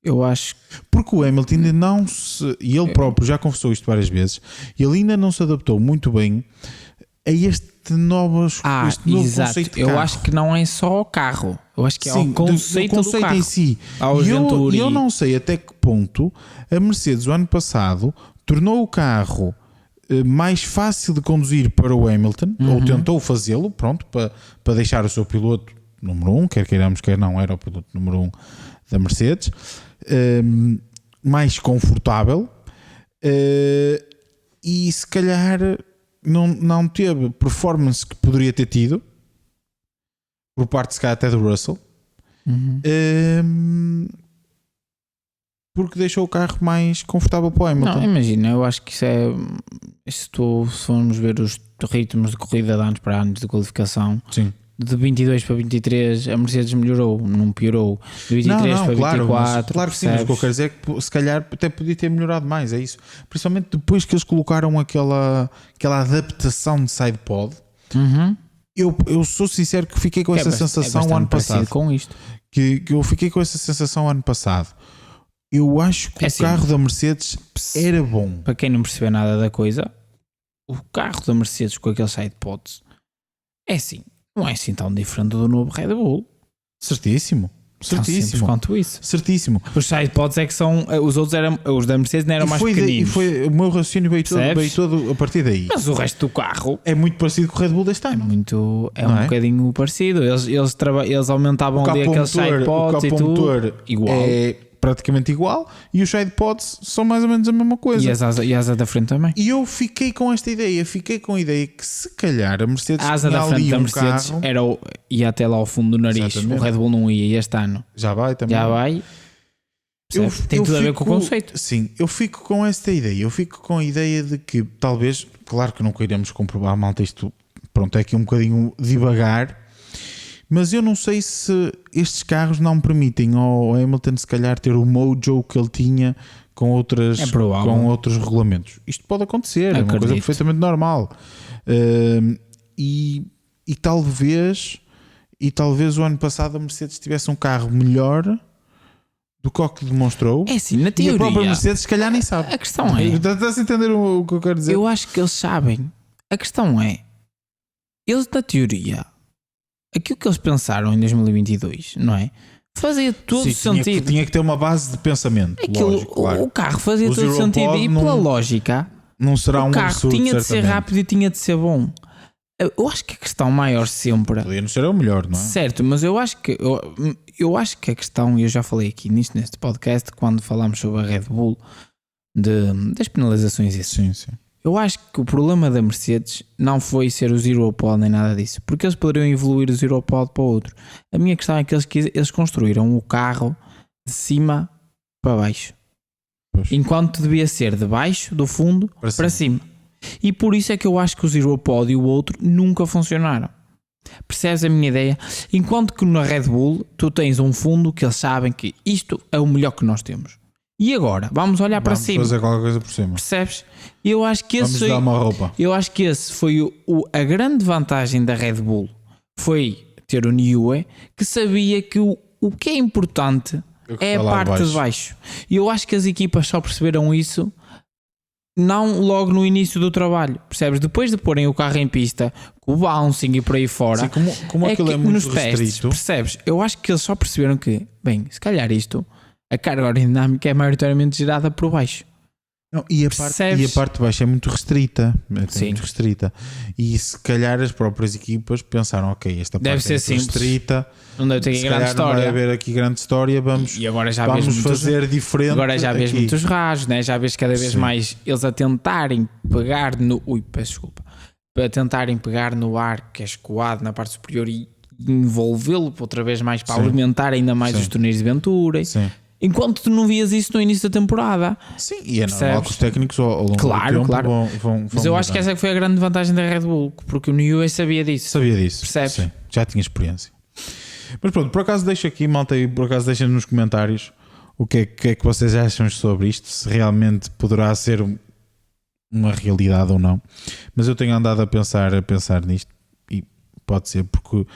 Eu acho porque o Hamilton ainda não se, e ele próprio já confessou isto várias vezes, ele ainda não se adaptou muito bem a este novo exato. conceito de eu carro. acho que não é só o carro, eu acho que Sim, é o conceito do carro em si. E eu não sei até que ponto a Mercedes o ano passado tornou o carro mais fácil de conduzir para o Hamilton, ou tentou fazê-lo, pronto, para deixar o seu piloto número 1, quer queiramos, quer não, era o piloto número 1 da Mercedes, mais confortável, e se calhar não teve performance que poderia ter tido por parte, se calhar, até do Russell, porque deixou o carro mais confortável para o Hamilton. Não, imagina, eu acho que isso é, se formos ver os ritmos de corrida de anos para anos de qualificação, sim, de 22 para 23 a Mercedes melhorou, não piorou. De 23 para 24, claro que sim, mas o que eu quero dizer é que se calhar até podia ter melhorado mais, é isso. Principalmente depois que eles colocaram aquela adaptação de sidepod. Eu sou sincero que fiquei com essa sensação o ano passado. Com isto. Que eu fiquei com essa sensação ano passado. Eu acho que o carro da Mercedes era bom. Para quem não percebeu nada da coisa, o carro da Mercedes com aquele sidepods é assim, não é assim tão diferente do novo Red Bull. Certíssimo. Simples quanto isso. Certíssimo. Os sidepods é que são, os outros eram, os da Mercedes não eram mais pequeninos. O meu raciocínio veio todo a partir daí. Mas o resto do carro é muito parecido com o Red Bull deste ano. É um bocadinho parecido. Eles aumentavam ali aqueles sidepods e tudo. Igual. É praticamente igual, e os sidepods são mais ou menos a mesma coisa. E a asa da frente também. E eu fiquei com esta ideia, que se calhar a Mercedes a asa da frente da Mercedes carro, ia até lá ao fundo do nariz. Exatamente. O Red Bull não ia este ano. Já vai também. Já vai. Tem tudo a ver com o conceito. Sim, eu fico com esta ideia. Eu fico com a ideia de que talvez, claro que não queiremos comprovar, malta, isto pronto, é aqui um bocadinho devagar. Mas eu não sei se estes carros não permitem ao Hamilton se calhar ter o mojo que ele tinha com outros regulamentos. Isto pode acontecer, é uma coisa perfeitamente normal. E talvez o ano passado a Mercedes tivesse um carro melhor do que o que demonstrou. É assim, na teoria. E a própria Mercedes se calhar nem sabe. A questão é... Estás a entender o que eu quero dizer? Eu acho que eles sabem. A questão é... Eles na teoria... Aquilo que eles pensaram em 2022, não é? Fazia todo sentido. Tinha que ter uma base de pensamento. Lógico, claro. O carro fazia todo sentido. E pela lógica, não será um carro absurdo, tinha de ser rápido e tinha de ser bom. Eu acho que a questão maior sempre... Podia não ser o melhor, não é? Certo, mas eu acho que a questão, e eu já falei aqui neste podcast, quando falámos sobre a Red Bull, das penalizações e isso. Sim, sim. Eu acho que o problema da Mercedes não foi ser o Zero Pod nem nada disso, porque eles poderiam evoluir o Zero Pod para outro. A minha questão é que eles construíram o carro de cima para baixo, enquanto devia ser de baixo, do fundo, para cima. E por isso é que eu acho que o Zero Pod e o outro nunca funcionaram. Percebes a minha ideia? Enquanto que na Red Bull tu tens um fundo que eles sabem que isto é o melhor que nós temos. E agora? Vamos olhar para cima. Vamos fazer qualquer coisa por cima. Percebes? Eu acho que esse dar uma roupa. Eu acho que esse foi a grande vantagem da Red Bull. Foi ter o Newey, que sabia que o que é importante é a parte de baixo. E eu acho que as equipas só perceberam isso não logo no início do trabalho. Percebes? Depois de porem o carro em pista, com o bouncing e por aí fora. Sim, como aquilo é muito nos testes, restrito. percebes? Eu acho que eles só perceberam que, bem, se calhar isto... A carga aerodinâmica é maioritariamente gerada por baixo. Não, e a parte de baixo é muito restrita. Muito restrita. E se calhar as próprias equipas pensaram, ok, esta deve parte ser é restrita. Não deve ter grande história. Não vai haver aqui grande história. E agora já vamos fazer diferente. Agora já vês muitos rasgos, né? Já vês cada vez mais eles a tentarem pegar no... peço desculpa. A tentarem pegar no ar que é escoado na parte superior e envolvê-lo outra vez mais para alimentar ainda mais os túneis de Ventura. Sim. Enquanto tu não vias isso no início da temporada. Sim, e é normal que os técnicos ao longo do tempo vão mas eu acho que essa foi a grande vantagem da Red Bull, porque o Newey sabia disso. Percebes? Sim, já tinha experiência. Mas pronto, por acaso deixa aqui, malta, e por acaso deixem nos comentários o que é que vocês acham sobre isto, se realmente poderá ser uma realidade ou não, mas eu tenho andado a pensar nisto e pode ser porque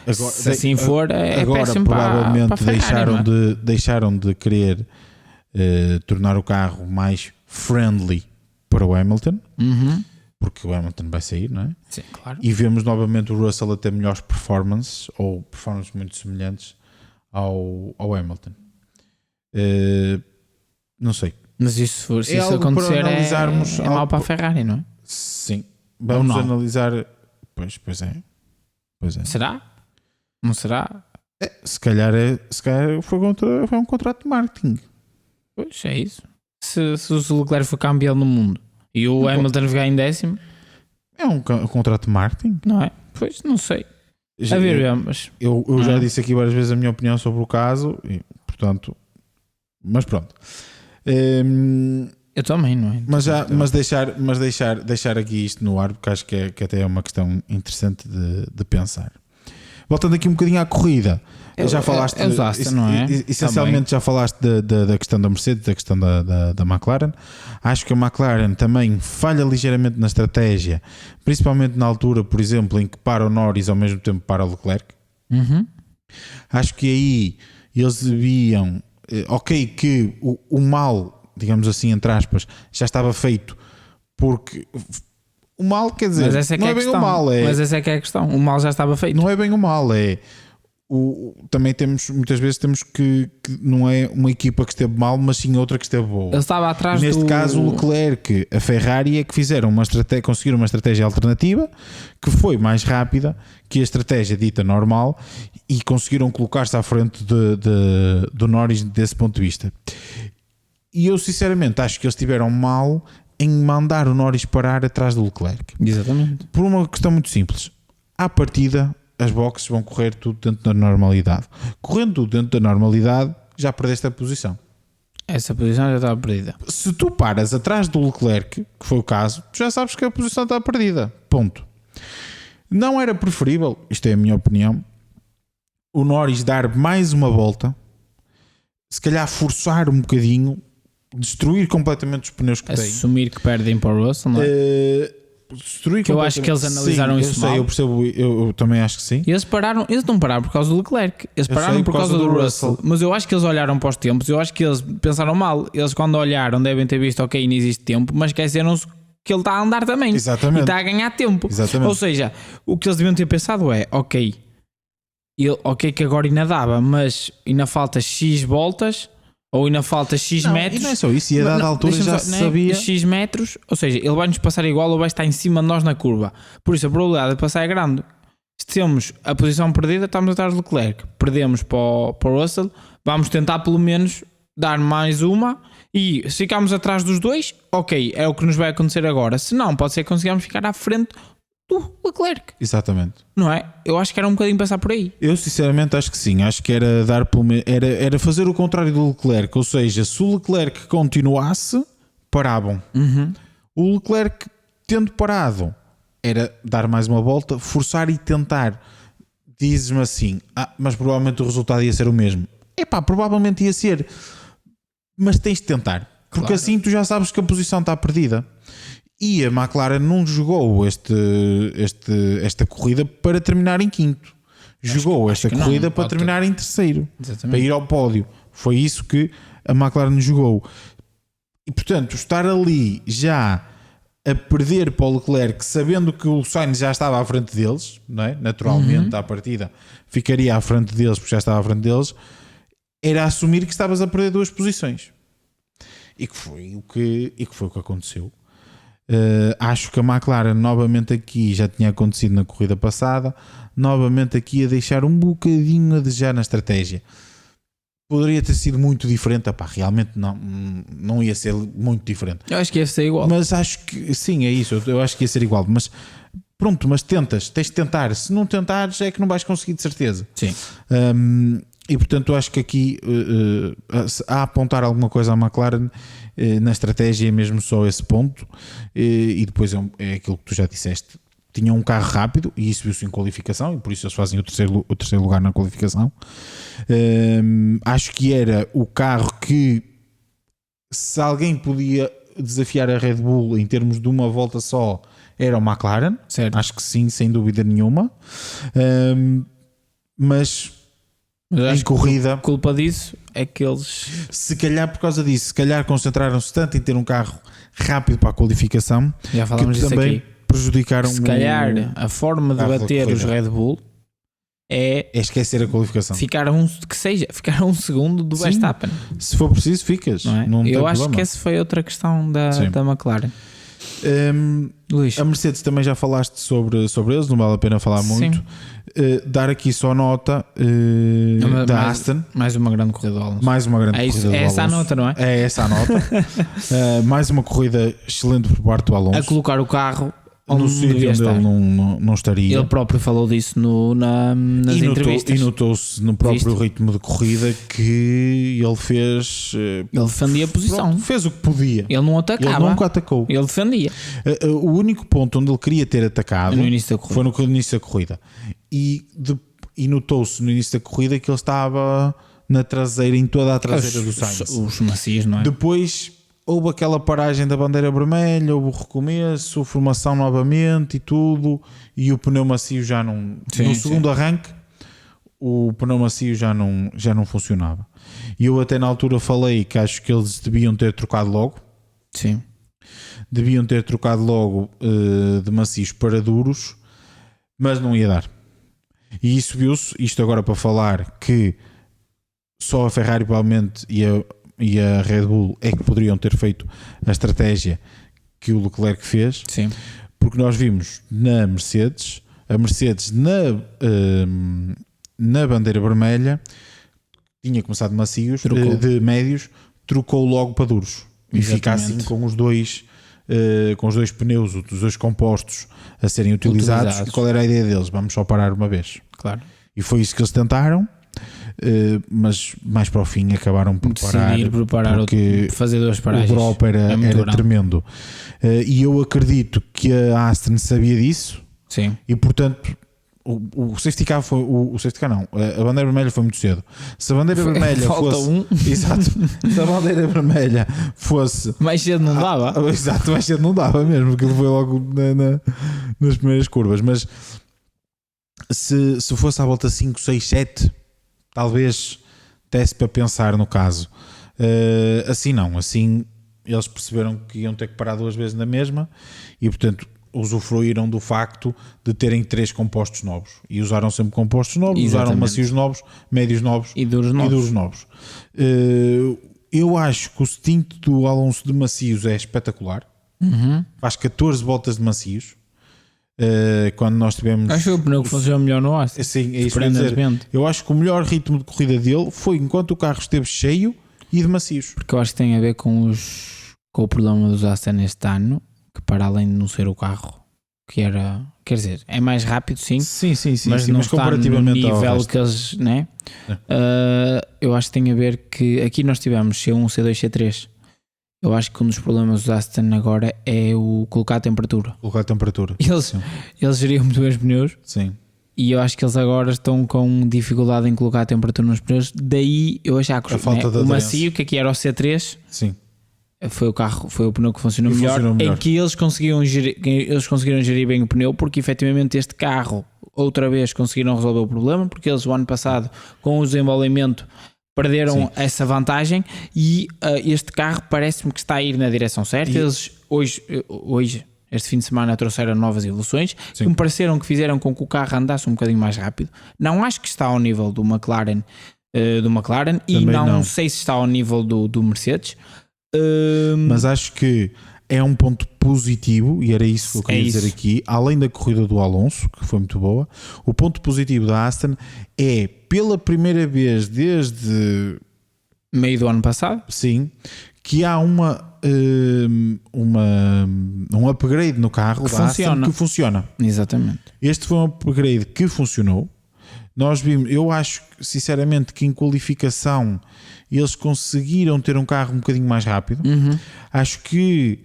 agora, se assim for, é agora péssimo provavelmente para Ferrari, deixaram de querer tornar o carro mais friendly para o Hamilton, porque o Hamilton vai sair, não é? Sim, claro. E vemos novamente o Russell a ter melhores performances ou performances muito semelhantes ao Hamilton. Não sei. Mas se isso acontecer é mau para a Ferrari, não é? Sim. Vamos analisar. Pois é. Será? Não será? Se calhar foi um contrato de marketing. Pois é isso. Se o Leclerc for campeão do mundo e o Hamilton ficar em 10º, é um contrato de marketing, não é? Pois não sei. A ver, mas eu já disse aqui várias vezes a minha opinião sobre o caso e, portanto, mas pronto. Eu também, não é? Mas deixar aqui isto no ar, porque acho que até é uma questão interessante de pensar. Voltando aqui um bocadinho à corrida, já falaste, não é? Essencialmente também. Já falaste da questão da Mercedes, da questão da McLaren. Acho que a McLaren também falha ligeiramente na estratégia, principalmente na altura, por exemplo, em que para o Norris ao mesmo tempo para o Leclerc. Acho que aí eles deviam, que o mal, digamos assim, entre aspas, já estava feito, porque o mal, quer dizer, não é bem o mal. Mas essa é que é a questão. O mal já estava feito. Não é bem o mal, também muitas vezes temos que não é uma equipa que esteve mal, mas sim outra que esteve boa. Ele estava atrás Neste caso, o Leclerc, a Ferrari é que conseguiram uma estratégia alternativa que foi mais rápida que a estratégia dita normal e conseguiram colocar-se à frente do Norris desse ponto de vista. E eu sinceramente acho que eles estiveram mal em mandar o Norris parar atrás do Leclerc. Exatamente. Por uma questão muito simples. À partida, as boxes vão correr tudo dentro da normalidade. Correndo tudo dentro da normalidade, já perdeste a posição. Essa posição já estava perdida. Se tu paras atrás do Leclerc, que foi o caso, tu já sabes que a posição está perdida. Ponto. Não era preferível, isto é a minha opinião, o Norris dar mais uma volta, se calhar forçar um bocadinho, destruir completamente os pneus que tem. Assumir que perdem para o Russell, não é? Que eu acho que eles analisaram isso mal. Eu percebo, eu também acho que sim. Eles não pararam por causa do Leclerc, eles pararam por causa do Russell. Mas eu acho que eles olharam para os tempos, eu acho que eles pensaram mal. Eles, quando olharam, devem ter visto, ok, não existe tempo, mas esqueceram-se que ele está a andar também. Exatamente. E está a ganhar tempo. Exatamente. Ou seja, o que eles deviam ter pensado é, ok, que agora ainda dava, mas ainda falta X voltas, ou ainda falta X metros. E não é só isso, e a dada altura já se sabia. X metros, ou seja, ele vai nos passar igual ou vai estar em cima de nós na curva. Por isso a probabilidade de passar é grande. Se temos a posição perdida, estamos atrás do Leclerc. Perdemos para o Russell, vamos tentar pelo menos dar mais uma. E se ficarmos atrás dos dois, ok, é o que nos vai acontecer agora. Se não, pode ser que consigamos ficar à frente do Leclerc. Exatamente. Não é? Eu acho que era um bocadinho passar por aí. Eu sinceramente acho que sim. Acho que era dar era fazer o contrário do Leclerc. Ou seja, se o Leclerc continuasse, paravam. O Leclerc, tendo parado, era dar mais uma volta, forçar e tentar. Dizes-me assim, mas provavelmente o resultado ia ser o mesmo. Provavelmente ia ser, mas tens de tentar, porque claro, assim tu já sabes que a posição está perdida. E a McLaren não jogou esta corrida para terminar em quinto. Jogou esta corrida para terminar em terceiro. Exatamente. Para ir ao pódio. Foi isso que a McLaren jogou. E portanto, estar ali já a perder para o Leclerc, sabendo que o Sainz já estava à frente deles, não é? Naturalmente, à partida ficaria à frente deles porque já estava à frente deles, era assumir que estavas a perder 2 posições. E que foi o que aconteceu. Acho que a McLaren novamente aqui já tinha acontecido na corrida passada, novamente aqui a deixar um bocadinho a desejar na estratégia. Poderia ter sido muito diferente, realmente não ia ser muito diferente. Eu acho que ia ser igual. Mas acho que sim, é isso, eu acho que ia ser igual. Mas pronto, mas tens de tentar. Se não tentares é que não vais conseguir, de certeza. Sim. E portanto acho que aqui a apontar alguma coisa à McLaren na estratégia é mesmo só esse ponto, e depois é aquilo que tu já disseste, tinham um carro rápido e isso viu-se em qualificação e por isso eles fazem o terceiro lugar na qualificação. Acho que era o carro que, se alguém podia desafiar a Red Bull em termos de uma volta só era o McLaren, certo. acho que sim, sem dúvida nenhuma. Mas em corrida, a culpa disso é que eles, se calhar por causa disso, se calhar concentraram-se tanto em ter um carro rápido para a qualificação, já falamos que disso também aqui, prejudicaram se calhar a forma de carro da bater os corrida. Red Bull é esquecer a qualificação. ficar a um segundo do Sim. Verstappen, Se for preciso, ficas. não é? Não tem Eu acho problema. que essa foi outra questão da McLaren. Luís, A Mercedes também já falaste sobre eles, não vale a pena falar muito. Dar aqui só nota da Aston. mais uma grande corrida do Alonso. Mais uma grande corrida do É essa a Alonso. nota, não é? É essa a nota. Mais uma corrida excelente por parte do Alonso. A colocar o carro onde no sítio devia onde estar. ele não estaria. Ele próprio falou disso nas entrevistas. E notou-se no próprio ritmo de corrida que ele fez. Ele defendia a posição. Pronto, fez o que podia. Ele não Ele atacava. nunca atacou. Ele defendia. O único ponto onde ele queria ter atacado No início da corrida. foi no início da corrida. E notou-se no início da corrida que ele estava na traseira, em toda a traseira do Sainz. Os macios, não é? Depois houve aquela paragem da bandeira vermelha, houve o recomeço, formação novamente e tudo, e o pneu macio já não... no segundo arranque, o pneu macio já não funcionava. E eu até na altura falei que acho que eles deviam ter trocado logo. Sim. Deviam ter trocado logo de macios para duros, mas não ia dar. E isso viu-se, isto agora para falar que só a Ferrari provavelmente e a Red Bull é que poderiam ter feito a estratégia que o Leclerc fez. Sim. Porque nós vimos na Mercedes, a Mercedes na bandeira vermelha tinha começado de macios, de médios, trocou logo para duros. E fica assim com os dois pneus, os dois compostos a serem utilizados. E qual era a ideia deles? Vamos só parar uma vez. Claro. E foi isso que eles tentaram, mas mais para o fim acabaram por parar, porque fazer duas paragens. O drop era tremendo. E eu acredito que a Aston sabia disso. Sim. E portanto o safety car foi o safety car não, a bandeira vermelha foi muito cedo. Se a bandeira vermelha fosse exato, se a bandeira vermelha fosse mais cedo não dava. Exato, mais cedo não dava mesmo, porque ele foi logo nas primeiras curvas. Mas se fosse à volta 5, 6, 7, talvez desse para pensar no caso. Assim não, assim eles perceberam que iam ter que parar duas vezes na mesma e portanto usufruíram do facto de terem 3 compostos novos e usaram sempre compostos novos. Exatamente. Usaram macios novos, médios novos e duros novos. Eu acho que o stint do Alonso de macios é espetacular. Faz 14 voltas de macios. Quando nós tivemos, acho que foi o pneu que funcionou melhor no Aston. Sim, é isso que eu dizer. Eu acho que o melhor ritmo de corrida dele foi enquanto o carro esteve cheio e de macios, porque eu acho que tem a ver com o problema dos Aston este ano, que para além de não ser o carro que era, quer dizer, é mais rápido sim, mas não está comparativamente no nível que eles, né? Eu acho que tem a ver que aqui nós tivemos C1, C2, C3. Eu acho que um dos problemas dos Aston agora é o colocar a temperatura. Eles geriam muito bem os pneus. Sim. E eu acho que eles agora estão com dificuldade em colocar a temperatura nos pneus. Daí eu achar que o macio, que aqui era o C3, sim, foi o pneu que funcionou melhor, em que eles conseguiram gerir bem o pneu, porque efetivamente este carro outra vez conseguiram resolver o problema, porque eles o ano passado com o desenvolvimento perderam essa vantagem e este carro parece-me que está a ir na direção certa. Eles hoje, este fim de semana, trouxeram novas evoluções que me pareceram que fizeram com que o carro andasse um bocadinho mais rápido. Não acho que está ao nível do McLaren, e não sei se está ao nível do Mercedes. Mas acho que é um ponto positivo e era isso que eu queria dizer aqui. Além da corrida do Alonso, que foi muito boa, o ponto positivo da Aston é pela primeira vez desde meio do ano passado, sim, que há um upgrade no carro da Aston que funciona. Exatamente. Este foi um upgrade que funcionou. Nós vimos, eu acho sinceramente que em qualificação eles conseguiram ter um carro um bocadinho mais rápido. Acho que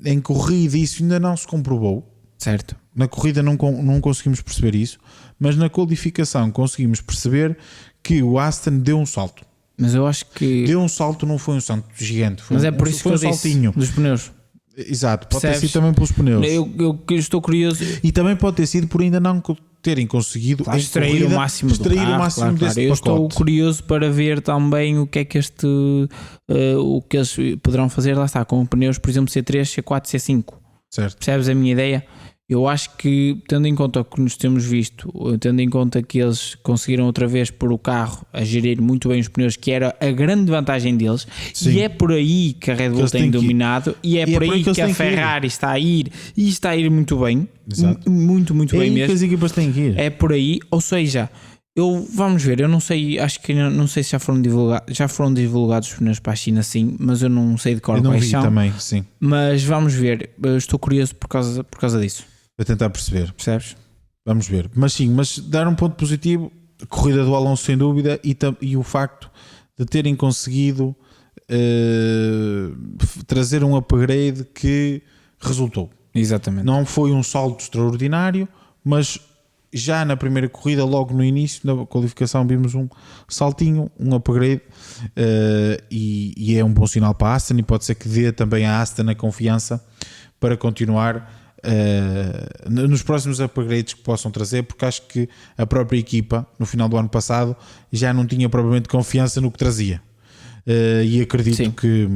em corrida isso ainda não se comprovou. Certo. Na corrida não conseguimos perceber isso, mas na qualificação conseguimos perceber que o Aston deu um salto. Mas eu acho que... Deu um salto, não foi um salto gigante. Mas é por isso que eu disse, saltinho dos pneus. Exato, pode Percebes? ter sido também pelos pneus. Eu estou curioso. E também pode ter sido por ainda não terem conseguido Extrair o máximo do carro, desse Eu pacote. estou curioso para ver também o que é que o que eles poderão fazer, lá está, com pneus, por exemplo, C3, C4, C5. Certo. Percebes a minha ideia? Eu acho que, tendo em conta o que nos temos visto, tendo em conta que eles conseguiram outra vez pôr o carro a gerir muito bem os pneus, que era a grande vantagem deles, Sim. e é por aí que a Red Bull tem dominado, e é por aí que a Ferrari está a ir, e está a ir muito bem. Exato. Muito É bem aí mesmo. que as equipas têm que ir. É por aí, ou seja, vamos ver, eu não sei, acho que não sei se já foram divulgados os pneus para a China, sim, mas eu não sei de cor Eu não quais vi são. também, sim. Mas vamos ver, eu estou curioso por causa disso, Para tentar perceber. percebes? Vamos ver. Mas sim, mas dar um ponto positivo, a corrida do Alonso sem dúvida, e o facto de terem conseguido trazer um upgrade que resultou. Exatamente. Não foi um salto extraordinário, mas já na primeira corrida, logo no início da qualificação, vimos um saltinho, um upgrade, e é um bom sinal para a Aston, e pode ser que dê também à Aston a confiança para continuar nos próximos upgrades que possam trazer, porque acho que a própria equipa no final do ano passado já não tinha propriamente confiança no que trazia. E acredito que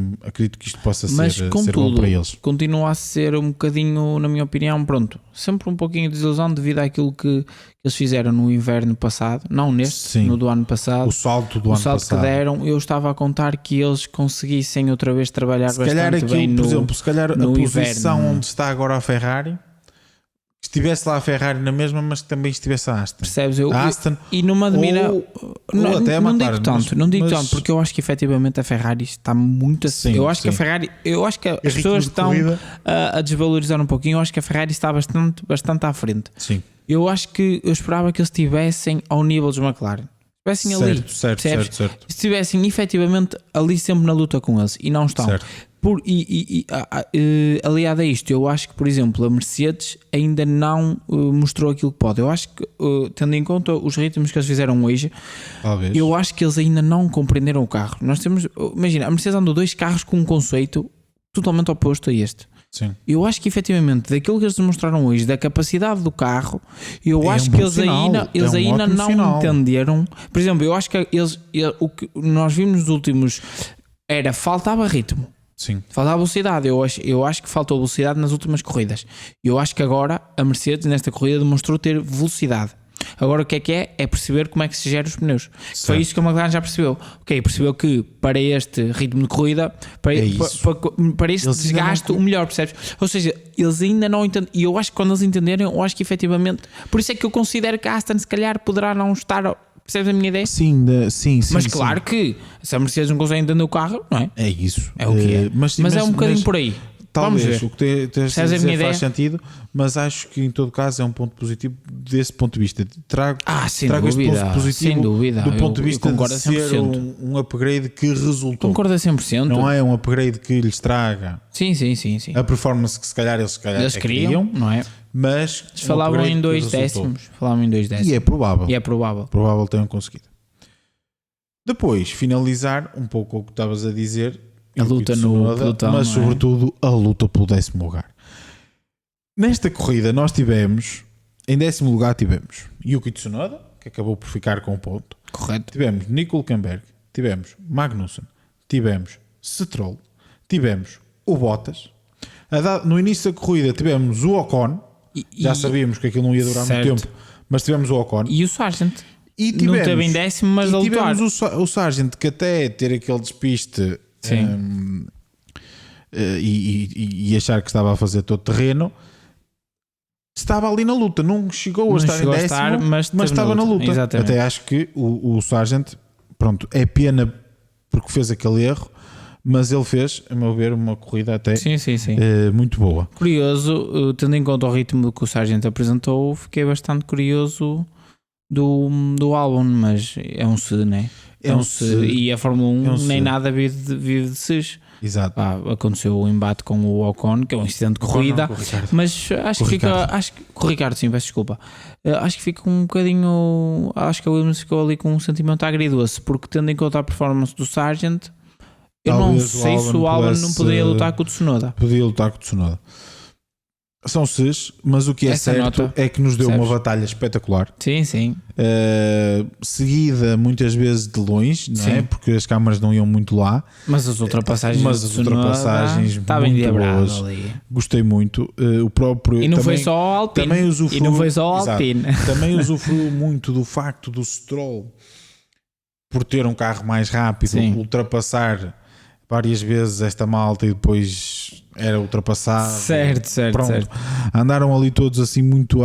isto possa ser bom para eles. Continua a ser um bocadinho, na minha opinião, pronto, sempre um pouquinho de desilusão devido àquilo que eles fizeram no inverno passado, não neste, no do ano passado. O salto do ano passado que deram, eu estava a contar que eles conseguissem outra vez trabalhar se calhar bastante aquilo, bem por exemplo, se calhar a posição inverno, onde está agora a Ferrari, que estivesse lá a Ferrari na mesma, mas que também estivesse a Aston. Percebes? A Aston, e numa admira, ou até a McLaren, não digo tanto, porque eu acho que efetivamente a Ferrari está muito Sim, eu acho que a Ferrari, eu acho que as pessoas estão a desvalorizar um pouquinho. Eu acho que a Ferrari está bastante à frente. Sim. Eu esperava que eles estivessem ao nível dos McLaren, estivessem ali, certo. se estivessem efetivamente ali sempre na luta com eles, e não estão. Certo. Aliado a isto, eu acho que, por exemplo, a Mercedes ainda não mostrou aquilo que pode. Eu acho que, tendo em conta os ritmos que eles fizeram hoje, Talvez. eu acho que eles ainda não compreenderam o carro. Imagina, a Mercedes andou 2 carros com um conceito totalmente oposto a este. Sim. Eu acho que efetivamente daquilo que eles demonstraram hoje, da capacidade do carro, eu acho que eles ainda não entenderam. Por exemplo, eu acho que o que nós vimos nos últimos faltava ritmo. Sim. Faltava velocidade. Eu acho que faltou velocidade nas últimas corridas. Eu acho que agora a Mercedes nesta corrida demonstrou ter velocidade. Agora o que é? É perceber como é que se gera os pneus. Certo. Foi isso que a McLaren já percebeu. Percebeu que para este ritmo de corrida, para este desgaste, o melhor, percebes? Ou seja, eles ainda não entendem. E eu acho que quando eles entenderem, eu acho que efetivamente. Por isso é que eu considero que a Aston se calhar poderá não estar. Percebes a minha ideia? Sim. Mas claro que se a Mercedes não consegue entender o carro, não é? É isso. É o que é. Mas é um bocadinho por aí. Talvez o que tens a dizer faz sentido, mas acho que em todo caso é um ponto positivo desse ponto de vista. Trago sem este dúvida, ponto positivo sem dúvida. Do ponto de vista de ser um upgrade que resultou. Concordo a 100%. Não é um upgrade que lhes traga sim. a performance que se calhar eles queriam, não é? Mas falavam em 2 décimos. E é provável. Provável tenham conseguido. Depois, finalizar um pouco o que estavas a dizer. A luta no pelotão, mas sobretudo a luta pelo 10º lugar. Nesta corrida nós tivemos, em 10º lugar tivemos Yuki Tsunoda, que acabou por ficar com um ponto. Correto. Tivemos Nico Hülkenberg, tivemos Magnussen, tivemos Stroll, tivemos o Bottas. No início da corrida tivemos o Ocon, já sabíamos que aquilo não ia durar muito tempo, mas tivemos o Ocon. E o Sargent. E tivemos, não teve em 10º, mas a lutar. Tivemos o Sargent, que até ter aquele despiste e achar que estava a fazer todo terreno, estava ali na luta, não chegou a estar em 10º, mas estava na luta. Exatamente. Até acho que o Sargent, pronto, é pena porque fez aquele erro, mas ele fez, a meu ver, uma corrida até muito boa. Curioso, tendo em conta o ritmo que o Sargent apresentou, fiquei bastante curioso do álbum, mas é um se, né? É um se. E a Fórmula 1 nem nada vive de ses. Exato. Aconteceu o embate com o Ocon, que é um incidente de corrida, mas acho que com o Ricardo, sim, peço desculpa. Acho que fica um bocadinho. Acho que a Williams ficou ali com um sentimento agridoce, porque tendo em conta a performance do Sargent, eu não sei se o Albon não poderia lutar com o Tsunoda. Podia lutar com o Tsunoda. São ses, mas o que é certo é que nos deu uma batalha espetacular. Sim, sim. Seguida muitas vezes de longe, não é? Porque as câmaras não iam muito lá. Mas as ultrapassagens estavam muito boas. Ali. Gostei muito. O próprio, e não foi só o Alpine. Também usufruiu muito do facto do Stroll, por ter um carro mais rápido, ultrapassar várias vezes esta malta e depois era ultrapassado. Certo. Andaram ali todos assim muito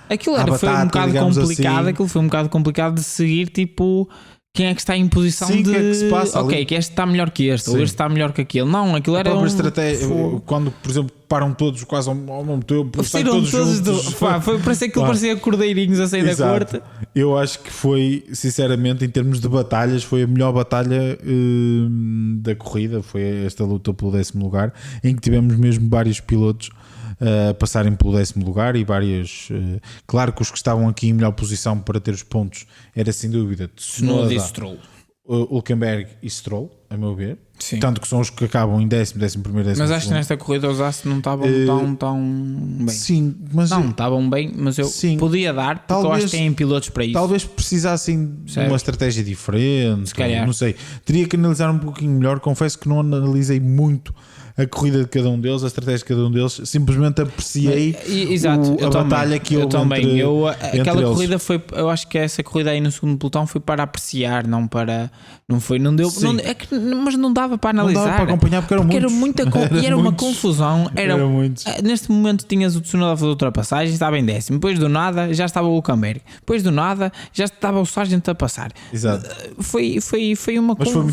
aquilo batata, foi um bocado complicado. Assim. Aquilo foi um bocado complicado de seguir, tipo, quem é que está em posição de... que é que se passa ali? Que este está melhor que este, ou este está melhor que aquele. Não, aquilo era uma estratégia. Quando, por exemplo, param todos quase ao mesmo tempo, saíram todos juntos. Parecia que parecia cordeirinhos a sair da corte. Eu acho que foi, sinceramente, em termos de batalhas, foi a melhor batalha da corrida. Foi esta luta pelo 10º lugar, em que tivemos mesmo vários pilotos passarem pelo 10º lugar e vários. Claro que os que estavam aqui em melhor posição para ter os pontos era sem dúvida Tsunoda e Stroll, Hülkenberg e Stroll, a meu ver. Sim. Tanto que são os que acabam em 10º, 11º, 12º. Mas acho que nesta corrida os Aston não estavam tão bem. Sim, mas não estavam bem, mas eu podia dar, porque eu acho que têm pilotos para isso. Talvez precisassem de uma estratégia diferente. Se calhar. Não sei. Teria que analisar um pouquinho melhor. Confesso que não analisei muito a corrida de cada um deles, a estratégia de cada um deles. Simplesmente apreciei a batalha que houve entre aquela eles. corrida foi, eu acho que essa corrida aí no segundo pelotão foi para apreciar, não deu, mas não dava para analisar, não dava para acompanhar porque era muita e era uma confusão. Neste momento tinhas o Tsunoda a fazer ultrapassagem, estava em 10º, depois do nada já estava o Hülkenberg, depois do nada já estava o Sargent a passar. Exato. Foi uma confusão.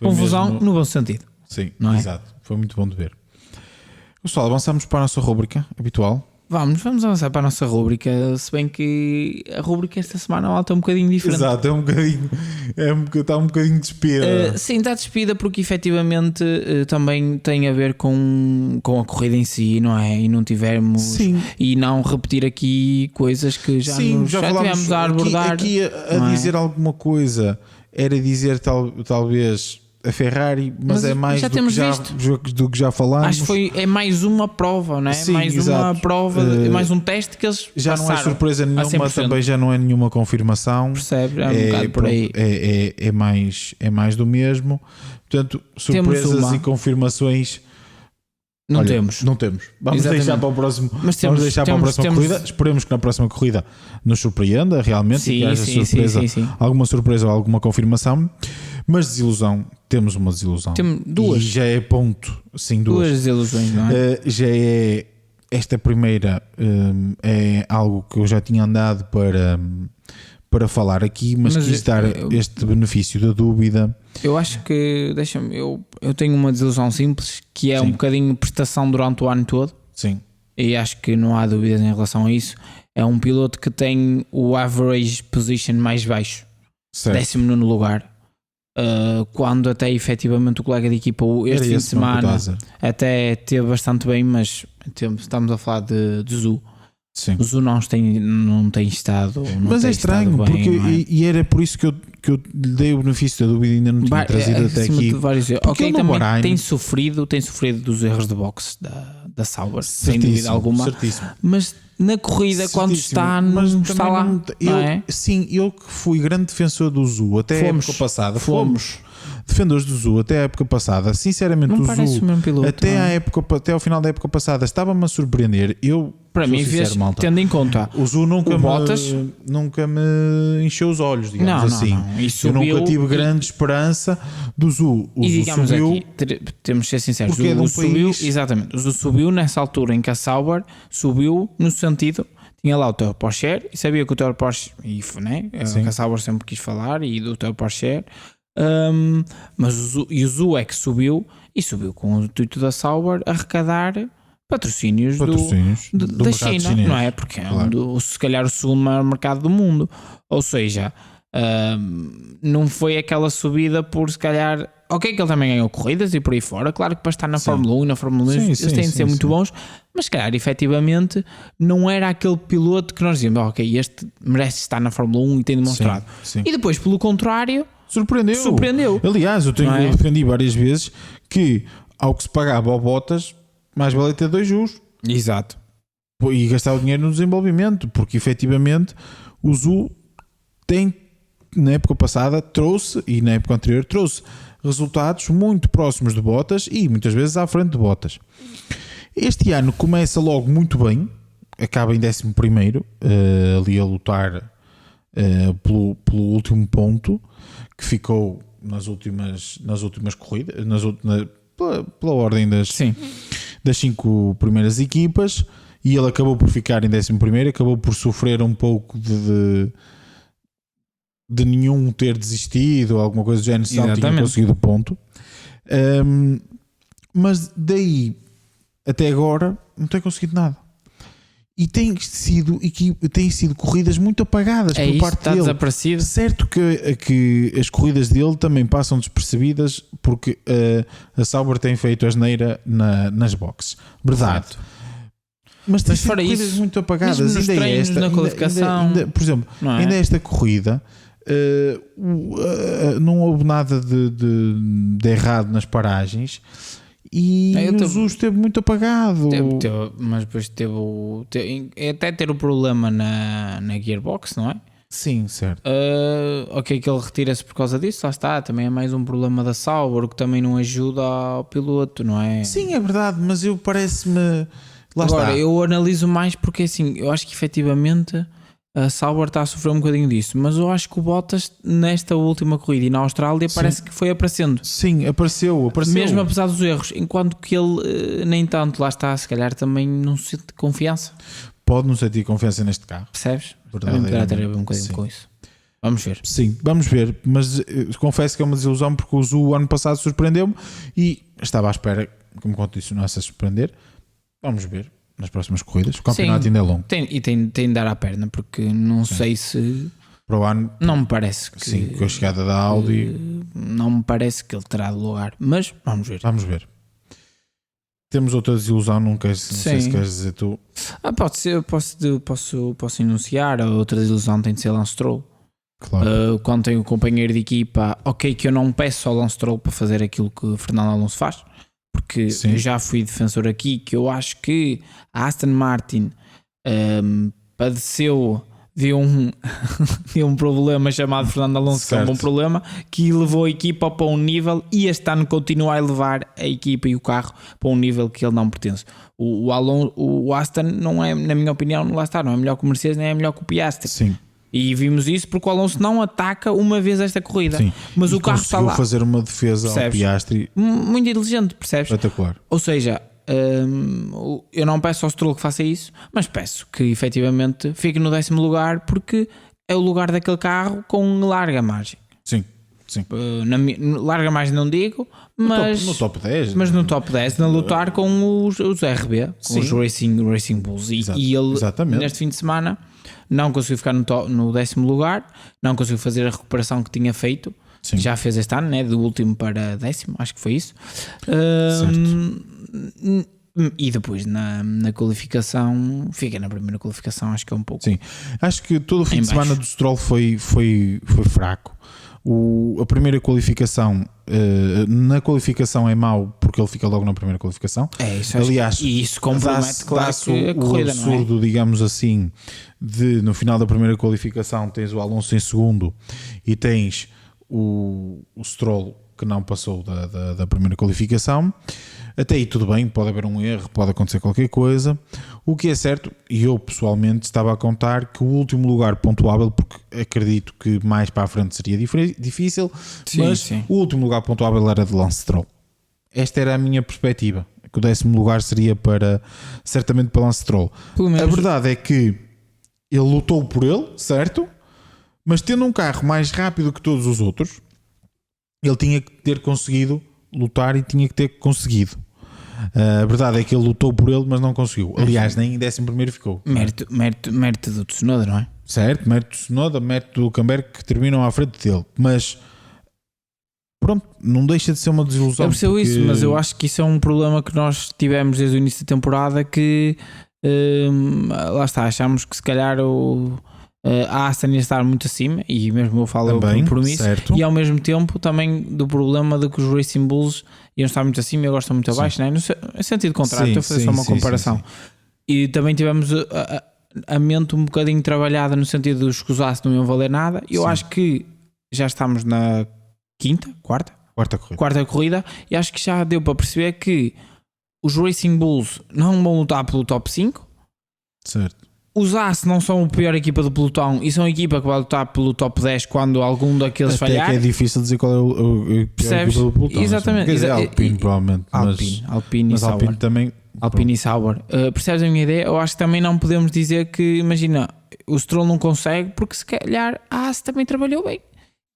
Confusão mesmo... no bom sentido. Sim, exato. Foi muito bom de ver. Pessoal, avançamos para a nossa rúbrica habitual. Vamos avançar para a nossa rúbrica, se bem que a rúbrica esta semana está um bocadinho diferente. Exato, está um bocadinho despida. Sim, está despida porque efetivamente também tem a ver com a corrida em si, não é? E não tivemos... Sim. E não repetir aqui coisas que já tivemos a abordar. Aqui a dizer alguma coisa, era dizer talvez... a Ferrari, mas é mais do que já falámos. Acho que é mais uma prova, não é? Sim, mais exato. Uma prova, mais um teste que eles já passaram. Não é surpresa nenhuma, também já não é nenhuma confirmação. Percebe? É um bocado por aí. É mais do mesmo. Portanto, surpresas e confirmações não temos. Vamos deixar para o próximo. Para a próxima corrida. Esperemos que na próxima corrida nos surpreenda realmente e que haja alguma surpresa ou alguma confirmação. Mas desilusão, temos uma desilusão. Temos duas. E já é ponto, sim, duas desilusões, não é? Já é esta primeira, é algo que eu já tinha andado para falar aqui, mas quis dar este benefício da dúvida. Eu acho que, eu tenho uma desilusão simples, que é um bocadinho prestação durante o ano todo. Sim. E acho que não há dúvidas em relação a isso. É um piloto que tem o average position mais baixo, 19º lugar. Quando até efetivamente o colega de equipa este fim de semana até teve bastante bem, mas estamos a falar de Zhu. Sim. O Zhu não tem estado. Mas é estranho, porque e era por isso que eu lhe dei o benefício da dúvida e ainda não tinha trazido até aqui. Ok, também tem sofrido dos erros de boxe da Sauber, sem dúvida alguma. Certíssimo. Mas na corrida, quando está lá, eu que fui grande defensor do Zhu até a época passada. Fomos defendores do Zhu até a época passada. Sinceramente, não o Zhu piloto, até ao final da época passada estava-me a surpreender. Para mim, tendo em conta o Zhu nunca me encheu os olhos, digamos assim. Eu nunca tive grande esperança do Zhu. O Zhu subiu, aqui, temos de ser sinceros, o Zhu subiu nessa altura em que a Sauber subiu no sentido, tinha lá o Théo Pourchaire e sabia que o Théo Pourchaire, que a Sauber sempre quis falar, e do Théo Pourchaire, mas o Zhu é que subiu com o intuito da Sauber arrecadar patrocínios da China, não é? Porque é se calhar o segundo maior mercado do mundo. Ou seja, Não foi aquela subida por se calhar. Ok, que ele também ganhou corridas e por aí fora. Claro que para estar na Fórmula 1 e na Fórmula 1 eles têm de ser muito bons, mas se calhar efetivamente não era aquele piloto que nós dizíamos, ok, este merece estar na Fórmula 1 e tem demonstrado. E depois, pelo contrário, surpreendeu. Aliás, eu defendi várias vezes que ao que se pagava ao Bottas, mais vale ter 2 juros. Exato. E gastar o dinheiro no desenvolvimento, porque efetivamente o Zul tem, na época passada, trouxe, e na época anterior trouxe resultados muito próximos de Bottas e muitas vezes à frente de Bottas. Este ano começa logo muito bem, acaba em 11º, ali a lutar pelo último ponto, que ficou nas últimas corridas, pela ordem das 5 primeiras equipas, e ele acabou por ficar em 11º, acabou por sofrer um pouco de nenhum ter desistido ou alguma coisa do género, se não tinha conseguido o ponto. Mas daí até agora não tem conseguido nada. E têm sido corridas muito apagadas por parte dele. Desaparecido. Certo que as corridas dele também passam despercebidas porque a Sauber tem feito asneira nas boxes. Verdade. Certo. Mas tem sido corridas muito apagadas. Ainda na qualificação. Por exemplo, ainda esta corrida não houve nada de errado nas paragens. E o Zul esteve muito apagado. Mas depois até ter o problema na Gearbox, não é? Sim, certo. Ok, que ele retira-se por causa disso, lá está. Também é mais um problema da Sauber, o que também não ajuda ao piloto, não é? Sim, é verdade, mas parece-me. Agora, eu analiso mais porque assim, eu acho que efetivamente a Sauber está a sofrer um bocadinho disso, mas eu acho que o Bottas nesta última corrida e na Austrália parece que foi aparecendo. Sim, apareceu. Mesmo apesar dos erros, enquanto que ele nem tanto, lá está, se calhar também não sente confiança. Pode não sentir confiança neste carro. Percebes? Também poderá ter a ver um bocadinho com isso. Vamos ver. Sim, vamos ver, mas confesso que é uma desilusão porque o Zul ano passado surpreendeu-me e estava à espera que me continuasse a surpreender. Vamos ver nas próximas corridas. O campeonato ainda é longo. Tem de dar à perna, porque não sei se para o ano. Não me parece que. Sim, com a chegada da Audi. Não me parece que ele terá de lugar. Mas vamos ver. Vamos ver. Temos outra desilusão, não sei se queres dizer tu. Pode ser, posso enunciar. A outra desilusão tem de ser Lance Stroll. Claro. Quando tem o companheiro de equipa, ok, que eu não peço ao Lance Stroll para fazer aquilo que o Fernando Alonso faz. Porque eu já fui defensor aqui que eu acho que a Aston Martin padeceu de um problema chamado Fernando Alonso, que é um bom problema, que levou a equipa para um nível e este ano continua a levar a equipa e o carro para um nível que ele não pertence. O Aston não é, na minha opinião, lá está, não é melhor que o Mercedes, nem é melhor que o Piastri. Sim. E vimos isso porque o Alonso não ataca uma vez esta corrida. Sim. Mas o carro está lá. Fazer uma defesa ao Piastri. Muito inteligente, percebes? Espetacular. Ou seja, eu não peço ao Stroll que faça isso, mas peço que efetivamente fique no 10º lugar porque é o lugar daquele carro com larga margem. Sim. Larga margem não digo, mas no top 10. Mas no top 10, na lutar com os RB, com os Racing Bulls. E ele, neste fim de semana, não conseguiu ficar no 10º lugar, não conseguiu fazer a recuperação que tinha feito. Sim. Já fez este ano, né? Do último para 10º, acho que foi isso. E depois na qualificação, fica na primeira qualificação, acho que é um pouco. Sim, acho que todo o fim de semana do Stroll foi fraco. A primeira qualificação, na qualificação é mau porque ele fica logo na primeira qualificação. Aliás, e isso compromete, claro, que a corrida, o absurdo, não é? Digamos assim, de no final da primeira qualificação tens o Alonso em segundo e tens o Stroll que não passou da primeira qualificação. Até aí tudo bem, pode haver um erro, pode acontecer qualquer coisa. O que é certo, e eu pessoalmente estava a contar que o último lugar pontuável, porque acredito que mais para a frente seria difícil, mas o último lugar pontuável era de Lance Stroll. Esta era a minha perspectiva, que o 10º lugar seria certamente para Lance Stroll. A verdade é que ele lutou por ele, certo? Mas tendo um carro mais rápido que todos os outros, ele tinha que ter conseguido lutar e tinha que ter conseguido. A verdade é que ele lutou por ele, mas não conseguiu. Aliás, nem em 11º ficou. Mérito do Tsunoda, não é? Certo, mérito do Tsunoda, mérito do Hülkenberg que terminam à frente dele, mas pronto, não deixa de ser uma desilusão. Eu percebo isso, mas eu acho que isso é um problema que nós tivemos desde o início da temporada, que lá está, achamos que se calhar a Aston ia estar muito acima, e mesmo eu falo também, por mim, certo. e ao mesmo tempo também do problema de que os Racing Bulls iam estar muito acima e agora estão muito abaixo, não é? No sentido contrário, estou a fazer só uma comparação. Sim. E também tivemos a mente um bocadinho trabalhada no sentido dos que os As não iam valer nada. Eu acho que já estamos na quarta corrida, e acho que já deu para perceber que os Racing Bulls não vão lutar pelo top 5. Certo. Os As não são a pior equipa do pelotão e são a equipa que vai lutar pelo top 10 quando algum daqueles até falhar. Que é difícil dizer qual é o pior equipa do pelotão. Exatamente. Quer dizer, Alpine provavelmente. Alpine e Sauber. Alpine também. Alpine e Sauber. Percebes a minha ideia? Eu acho que também não podemos dizer que, imagina, o Stroll não consegue porque se calhar a Aston também trabalhou bem.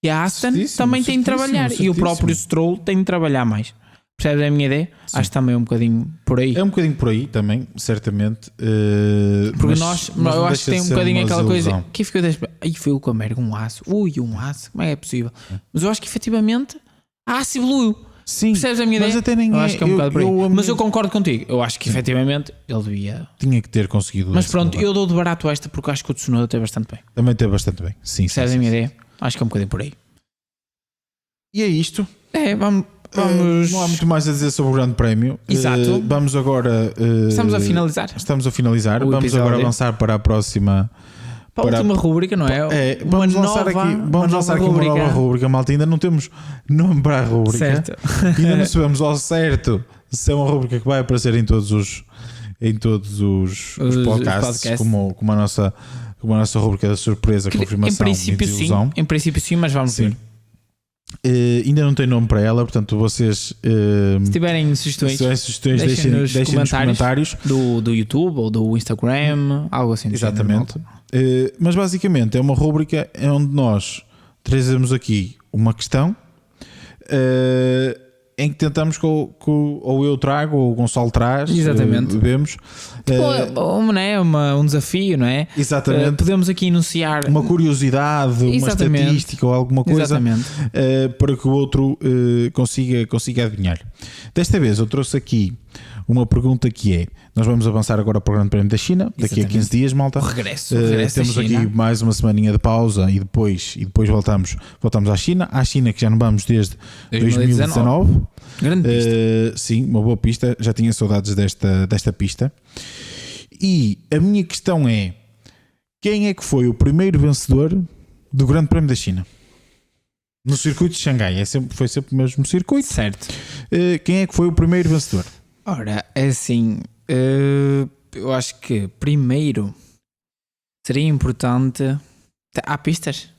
E a Aston também tem de trabalhar. E o próprio Stroll tem de trabalhar mais. Percebes a minha ideia? Sim. Acho que também é um bocadinho por aí. É um bocadinho por aí também, certamente. Porque mas eu acho que tem um bocadinho aquela coisa que ficou aí foi o Hülkenberg, um aço. Um aço, como é possível? Mas eu acho que efetivamente a aço evoluiu. Sim, percebes a minha ideia? Até nem acho que é um bocado por aí. Mas eu concordo contigo. Eu acho que efetivamente ele devia. Tinha que ter conseguido. Mas pronto, eu dou de barato esta porque acho que o Tsunoda teve bastante bem. Também teve bastante bem. Sim, percebes a minha ideia? Acho que é um bocadinho por aí. E é isto. Vamos. Não há muito mais a dizer sobre o Grande Prémio. Exato. Vamos agora. Estamos a finalizar. Vamos agora avançar para a próxima. Para a última rúbrica, não é? Vamos lançar aqui uma nova rúbrica, malta. Ainda não temos nome para a rúbrica. Certo. Ainda não sabemos ao certo se é uma rúbrica que vai aparecer em todos os podcasts, como a nossa rúbrica da surpresa, confirmação e desilusão. Em princípio sim, mas vamos ver. Ainda não tem nome para ela, portanto vocês se tiverem sugestões deixem nos comentários do YouTube ou do Instagram, algo assim. Exatamente. Mas basicamente é uma rúbrica onde nós trazemos aqui uma questão em que tentamos ou eu trago ou o Gonçalo traz. Exatamente. Vemos um desafio, não é? Exatamente. Podemos aqui enunciar uma curiosidade, uma estatística ou alguma coisa para que o outro consiga adivinhar. Desta vez eu trouxe aqui uma pergunta que é: nós vamos avançar agora para o Grande Prémio da China daqui a 15 dias, malta. O regresso temos aqui mais uma semaninha de pausa e depois voltamos à China. À China, que já não vamos desde 2019. Grande pista. Sim, uma boa pista. Já tinha saudades desta pista. E a minha questão é: quem é que foi o primeiro vencedor do Grande Prémio da China? No circuito de Xangai. Foi sempre o mesmo circuito. Certo. Quem é que foi o primeiro vencedor? Ora, é assim, eu acho que primeiro seria importante. Há pistas?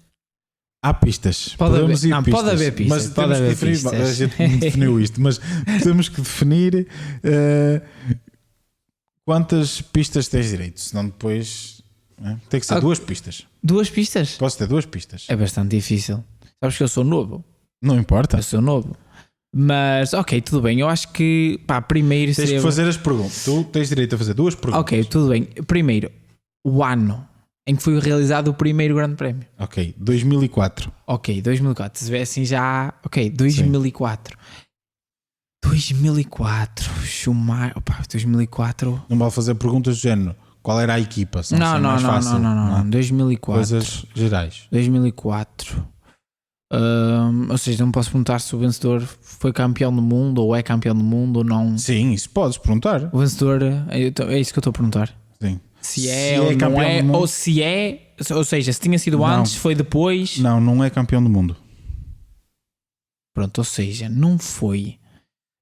Há pistas. Pode haver pistas. Mas temos que definir. A gente não definiu isto, mas temos que definir quantas pistas tens direito, senão depois tem que ser 2 pistas. 2 pistas? Posso ter 2 pistas. É bastante difícil. Sabes que eu sou novo. Não importa. Eu sou novo. Mas, ok, tudo bem. Eu acho que, primeiro tens que fazer as perguntas. Tu tens direito a fazer 2 perguntas. Ok, tudo bem. Primeiro, o ano em que foi realizado o primeiro Grande Prémio. Ok, 2004. Ok, 2004. Se vê assim já... Ok, 2004. Sim. 2004. Schumacher... Opa, 2004... Não vale fazer perguntas do género. Qual era a equipa? Não. 2004. Coisas gerais. 2004... ou seja, não posso perguntar se o vencedor foi campeão do mundo ou é campeão do mundo ou não. Sim, isso podes perguntar. O vencedor, é isso que eu estou a perguntar. Sim. Se é ou não é, ou se é, ou seja, se tinha sido antes, foi depois. Não é campeão do mundo. Pronto, ou seja, não foi.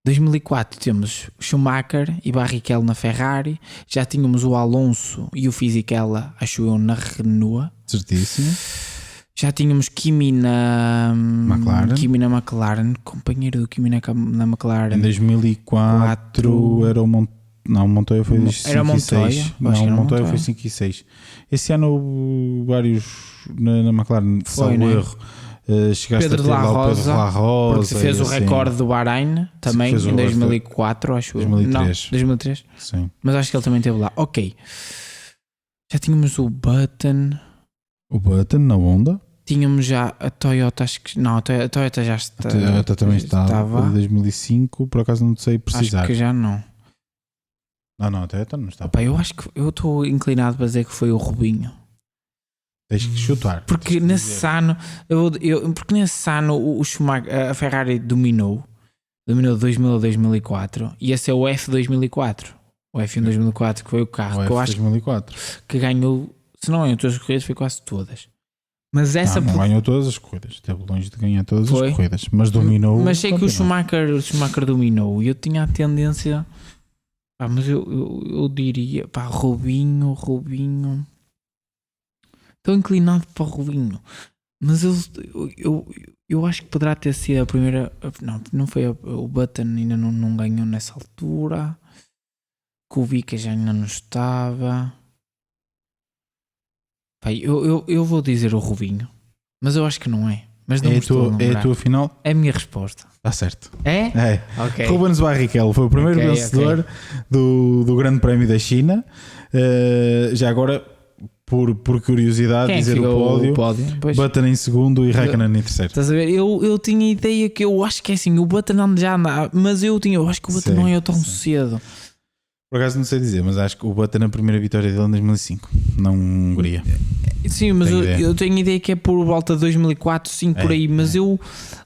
2004 temos Schumacher e Barrichello na Ferrari, já tínhamos o Alonso e o Fisichella, acho eu, na Renault. Certíssimo. Já tínhamos Kimi na McLaren, companheiro do Kimi na McLaren. Em 2004 era o Montoya foi 5 e 6. Não, o Montoya foi 5 e 6. Esse ano houve vários na McLaren, salvo erro. Chegaste Pedro a ter lá o Pedro de La Rosa, porque fez o recorde do Bahrein também em 2004, acho. 2003. Não, 2003. Sim. Mas acho que ele também esteve lá. Ok. Já tínhamos o Button. O Button na Honda. Tínhamos já a Toyota, acho que não, a Toyota já está. A Toyota também estava. De 2005, por acaso não sei precisar. Acho que já não. Não, a Toyota não estava. Opa, eu acho que eu estou inclinado para dizer que foi o Rubinho. Tens que chutar. Porque nesse ano, porque nesse ano o Schumacher, a Ferrari dominou 2000 a 2004 e esse é o F2004. O F1 2004, que foi o carro que eu acho 2004. que ganhou, se não ganhou todas as corridas, foi quase todas. Mas essa não ganhou todas as corridas, esteve longe de ganhar todas as corridas, mas dominou. Mas sei que o Schumacher dominou e eu tinha a tendência, mas eu diria, Rubinho. Estou inclinado para o Rubinho, mas eu acho que poderá ter sido a primeira. Não foi o Button, ainda não ganhou nessa altura. Kubica já ainda não estava. Eu vou dizer o Rubinho, mas eu acho que não é. Mas não é a tua final? É a minha resposta. Está certo. É? É. Okay. Rubens Barrichello foi o primeiro vencedor do Grande Prémio da China. Já agora, por curiosidade, dizer o pódio. Button em segundo e Raikkonen em terceiro. Estás a ver? Eu tinha ideia que eu acho que é assim, o Button já anda, mas eu acho que o Button não é tão cedo. Por acaso não sei dizer, mas acho que o Button na primeira vitória dele em 2005, na Hungria. Sim, mas eu tenho ideia que é por volta de 2004, 2005 por aí, mas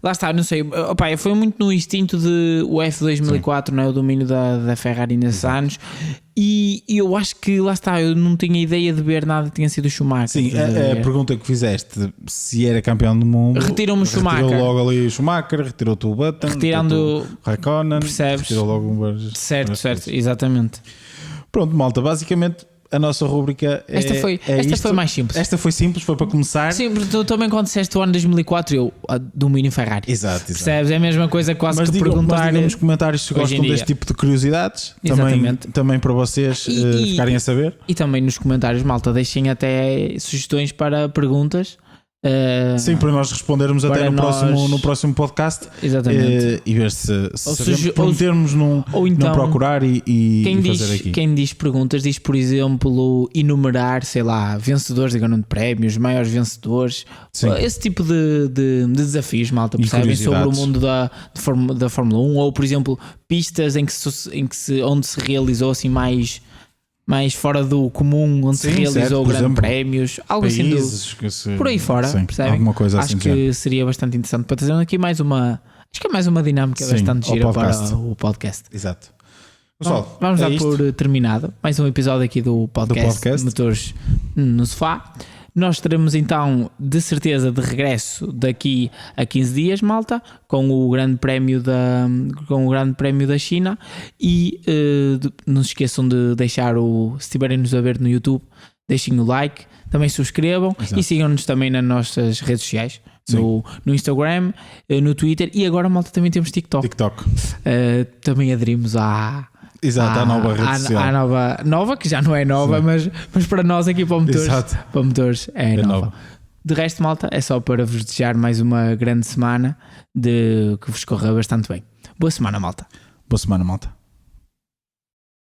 lá está, não sei. Opa, foi muito no instinto de o F2004, não é? O domínio da Ferrari nesses anos. E eu acho que lá está, eu não tinha ideia de ver nada que tinha sido o Schumacher. Sim, a pergunta que fizeste, se era campeão do mundo, retirou-me o Schumacher. Retirou logo ali o Schumacher, retirou-te o Button, retirando o Raikkonen, retirou logo certo, exatamente. Pronto, malta, basicamente a nossa rúbrica esta foi mais simples. Esta foi simples, foi para começar. Sim, porque tu também quando disseste o ano 2004 eu domínio Ferrari. Exato. Percebes? É a mesma coisa quase que perguntar. Mas digam nos comentários se gostam deste tipo de curiosidades. Também para vocês ficarem a saber. E também nos comentários, malta, deixem até sugestões para perguntas. Sim, para nós respondermos até no próximo podcast. Exatamente. E ver se prometermos não procurar e fazer aqui. Quem diz perguntas diz, por exemplo, enumerar, sei lá, vencedores de Grande Prémios, maiores vencedores. Sim. Esse tipo de desafios, malta, percebem, sobre o mundo da Fórmula 1, ou por exemplo pistas onde se realizou assim mais fora do comum, onde se realizou grandes prémios, algo países, assim por aí fora, percebem? Alguma coisa acho assim que seria bastante interessante para trazer aqui mais uma dinâmica bastante gira para o podcast. Exato. Pessoal, vamos dar por terminado mais um episódio aqui do podcast Motores no Sofá. Nós teremos então de certeza de regresso daqui a 15 dias, malta, com o Grande Prémio da China. E não se esqueçam de deixar se estiverem-nos a ver no YouTube, deixem o like, também subscrevam. Exato. E sigam-nos também nas nossas redes sociais, no Instagram, no Twitter, e agora, malta, também temos TikTok. Também aderimos à nova rede social. Nova, que já não é nova, mas para nós aqui para motores é nova. De resto, malta, é só para vos desejar mais uma grande semana, que vos corra bastante bem. Boa semana, malta. Boa semana, malta.